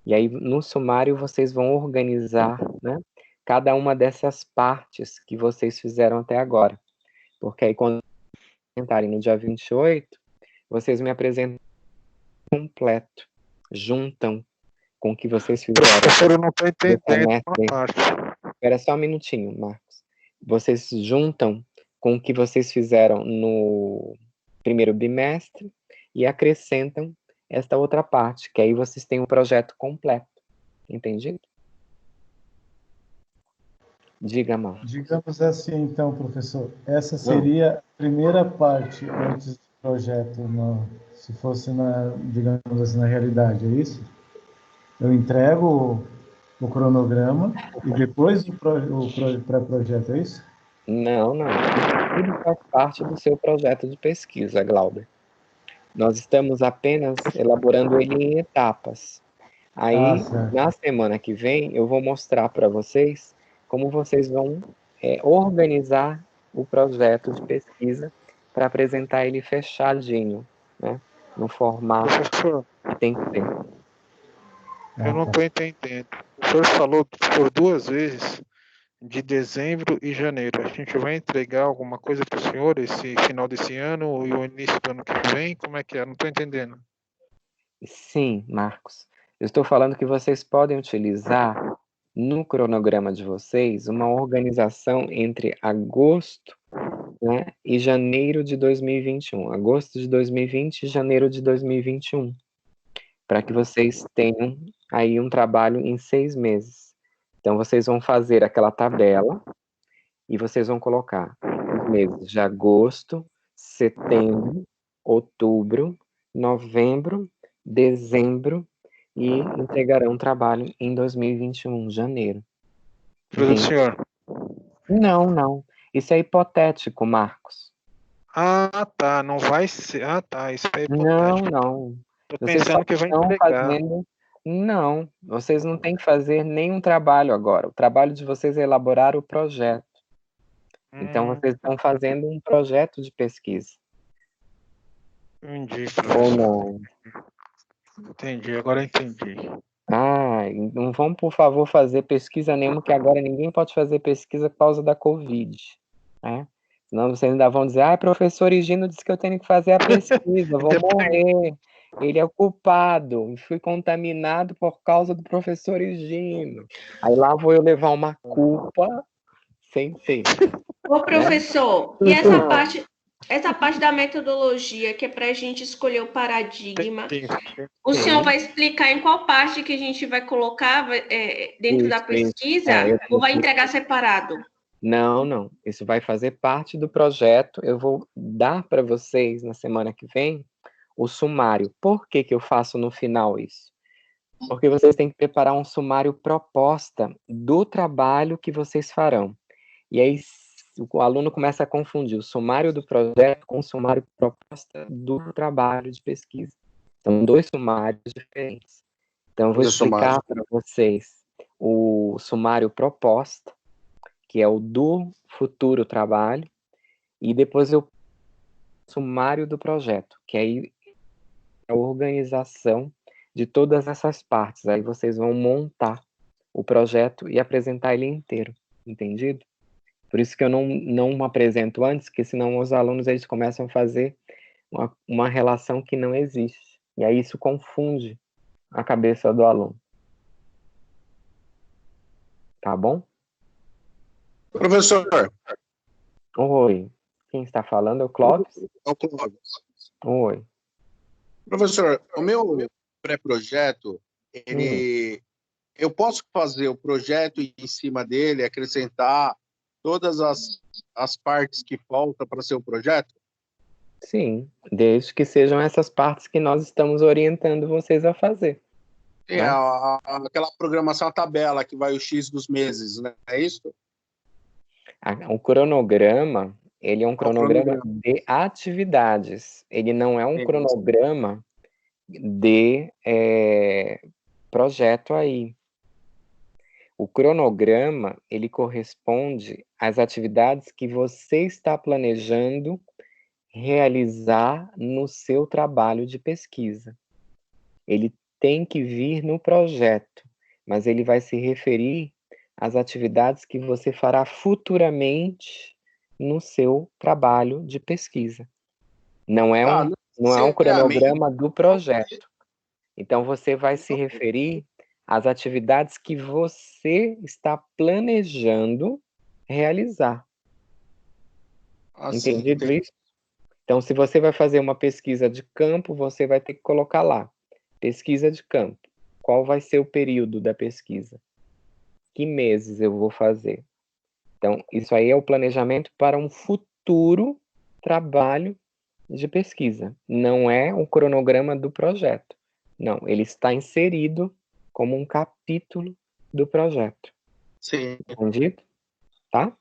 E aí, no sumário, vocês vão organizar, né, cada uma dessas partes que vocês fizeram até agora. Porque aí, quando apresentarem no dia 28, vocês me apresentam completo, juntam com o que vocês fizeram. Professor, eu não estou entendendo uma parte. Espera só um minutinho, Marcos. Vocês juntam com o que vocês fizeram no primeiro bimestre e acrescentam esta outra parte, que aí vocês têm um projeto completo. Entendido? Diga, Marcos. Digamos assim, então, professor, essa seria a primeira parte antes do projeto, se fosse, digamos assim, na realidade, é isso? Eu entrego o cronograma e depois o pré-projeto, é isso? Não, não. Isso tudo faz parte do seu projeto de pesquisa, Glauber. Nós estamos apenas elaborando ele em etapas. Aí, na semana que vem, eu vou mostrar para vocês como vocês vão organizar o projeto de pesquisa para apresentar ele fechadinho, né? No formato Professor, que tem que ter. eu não estou entendendo. O senhor falou por 2 vezes de dezembro e janeiro. A gente vai entregar alguma coisa para o senhor esse final desse ano e o início do ano que vem? Como é que é? Não estou entendendo. Sim, Marcos. Eu estou falando que vocês podem utilizar no cronograma de vocês uma organização entre agosto, né, e janeiro de 2021. Agosto de 2020 e janeiro de 2021. Para que vocês tenham aí um trabalho em 6 meses. Então, vocês vão fazer aquela tabela e vocês vão colocar os meses de agosto, setembro, outubro, novembro, dezembro e entregarão trabalho em 2021, janeiro. Professor. Não, não. Isso é hipotético, Marcos. Ah, tá. Não vai ser. Ah, tá. Isso é hipotético. Não, não. Tô pensando que vai entregar. Não, vocês não têm que fazer nenhum trabalho agora. O trabalho de vocês é elaborar o projeto. Então, vocês estão fazendo um projeto de pesquisa. Entendi, Ou não? Entendi, agora entendi. Não vão, por favor, fazer pesquisa nenhuma, que agora ninguém pode fazer pesquisa por causa da Covid, né? Senão vocês ainda vão dizer, professor Higino disse que eu tenho que fazer a pesquisa, vou morrer. Ele é o culpado, fui contaminado por causa do professor Higino. Aí lá vou eu levar uma culpa sem ter. Ô, professor, e essa parte da metodologia, que é para a gente escolher o paradigma, o senhor vai explicar em qual parte que a gente vai colocar dentro da pesquisa ou vai entregar separado? Não, não. Isso vai fazer parte do projeto. Eu vou dar para vocês, na semana que vem, o sumário. Por que que eu faço no final isso? Porque vocês têm que preparar um sumário proposta do trabalho que vocês farão. E aí o aluno começa a confundir o sumário do projeto com o sumário proposta do trabalho de pesquisa. São 2 sumários diferentes. Então, eu vou explicar para vocês o sumário proposta, que é o do futuro trabalho, e depois o sumário do projeto, que aí é a organização de todas essas partes. Aí vocês vão montar o projeto e apresentar ele inteiro, entendido? Por isso que eu não apresento antes, porque senão os alunos eles começam a fazer uma relação que não existe. E aí isso confunde a cabeça do aluno. Tá bom? Professor. Oi. Quem está falando é o Clóvis? É o Clóvis. Oi. Professor, o meu pré-projeto, eu posso fazer o projeto e em cima dele acrescentar todas as partes que faltam para ser o projeto? Sim, desde que sejam essas partes que nós estamos orientando vocês a fazer. Sim, né? Aquela programação, a tabela que vai o X dos meses, né? É isso? O cronograma, ele é um cronograma de atividades. Ele não é um cronograma de projeto aí. O cronograma, ele corresponde às atividades que você está planejando realizar no seu trabalho de pesquisa. Ele tem que vir no projeto, mas ele vai se referir às atividades que você fará futuramente no seu trabalho de pesquisa. Não é um cronograma do projeto. Então, você vai se referir às atividades que você está planejando realizar. Entendido isso? Então, se você vai fazer uma pesquisa de campo, você vai ter que colocar lá, pesquisa de campo. Qual vai ser o período da pesquisa? Que meses eu vou fazer? Então, isso aí é o planejamento para um futuro trabalho de pesquisa. Não é o cronograma do projeto. Não, ele está inserido como um capítulo do projeto. Sim. Entendido? Tá?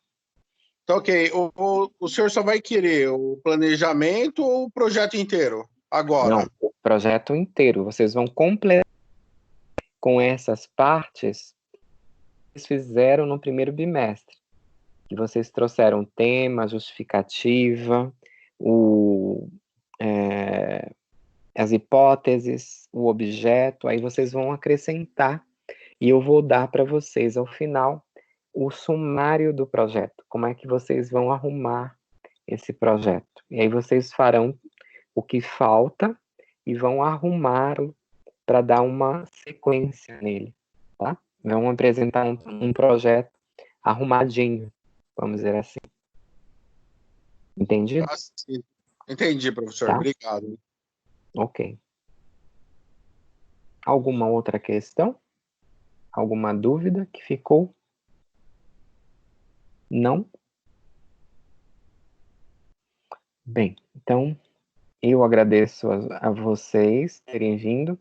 Tá ok. O senhor só vai querer o planejamento ou o projeto inteiro? Agora. Não, o projeto inteiro. Vocês vão completar com essas partes que vocês fizeram no primeiro bimestre. Que vocês trouxeram tema, justificativa, as hipóteses, o objeto, aí vocês vão acrescentar e eu vou dar para vocês ao final o sumário do projeto, como é que vocês vão arrumar esse projeto. E aí vocês farão o que falta e vão arrumá-lo para dar uma sequência nele, tá? Vão apresentar um projeto arrumadinho, vamos dizer assim. Entendido? Ah, sim. Entendi, professor. Tá? Obrigado. Ok. Alguma outra questão? Alguma dúvida que ficou? Não? Bem, então eu agradeço a vocês terem vindo.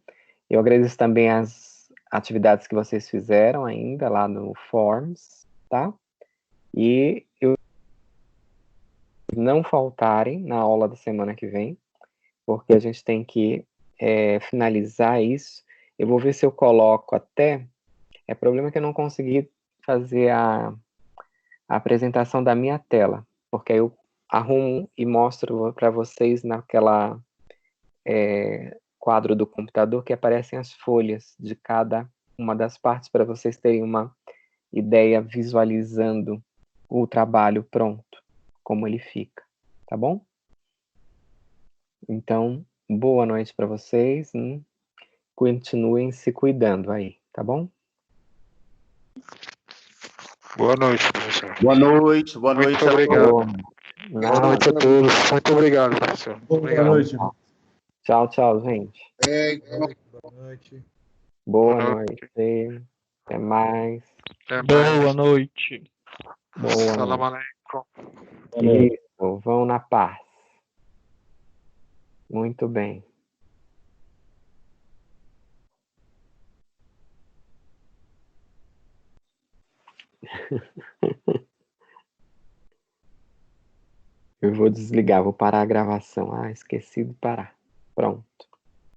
Eu agradeço também as atividades que vocês fizeram ainda lá no Forms, tá? E eu não faltarem na aula da semana que vem, porque a gente tem que finalizar isso. Eu vou ver se eu coloco até... É problema que eu não consegui fazer a apresentação da minha tela, porque aí eu arrumo e mostro para vocês naquela quadro do computador que aparecem as folhas de cada uma das partes para vocês terem uma ideia visualizando o trabalho pronto, como ele fica, tá bom? Então, boa noite para vocês, continuem se cuidando aí, tá bom? Boa noite, professor. Boa noite, boa Muito noite. obrigado. Boa Boa noite a todos. Muito obrigado, professor. Boa noite. Tchau, tchau, gente. Boa noite. Boa noite. Até mais. Até mais. Boa noite. Boa Salam noite. aleikum. Isso, vão na paz. Muito bem. Eu vou desligar, vou parar a gravação. Ah, esqueci de parar. Pronto.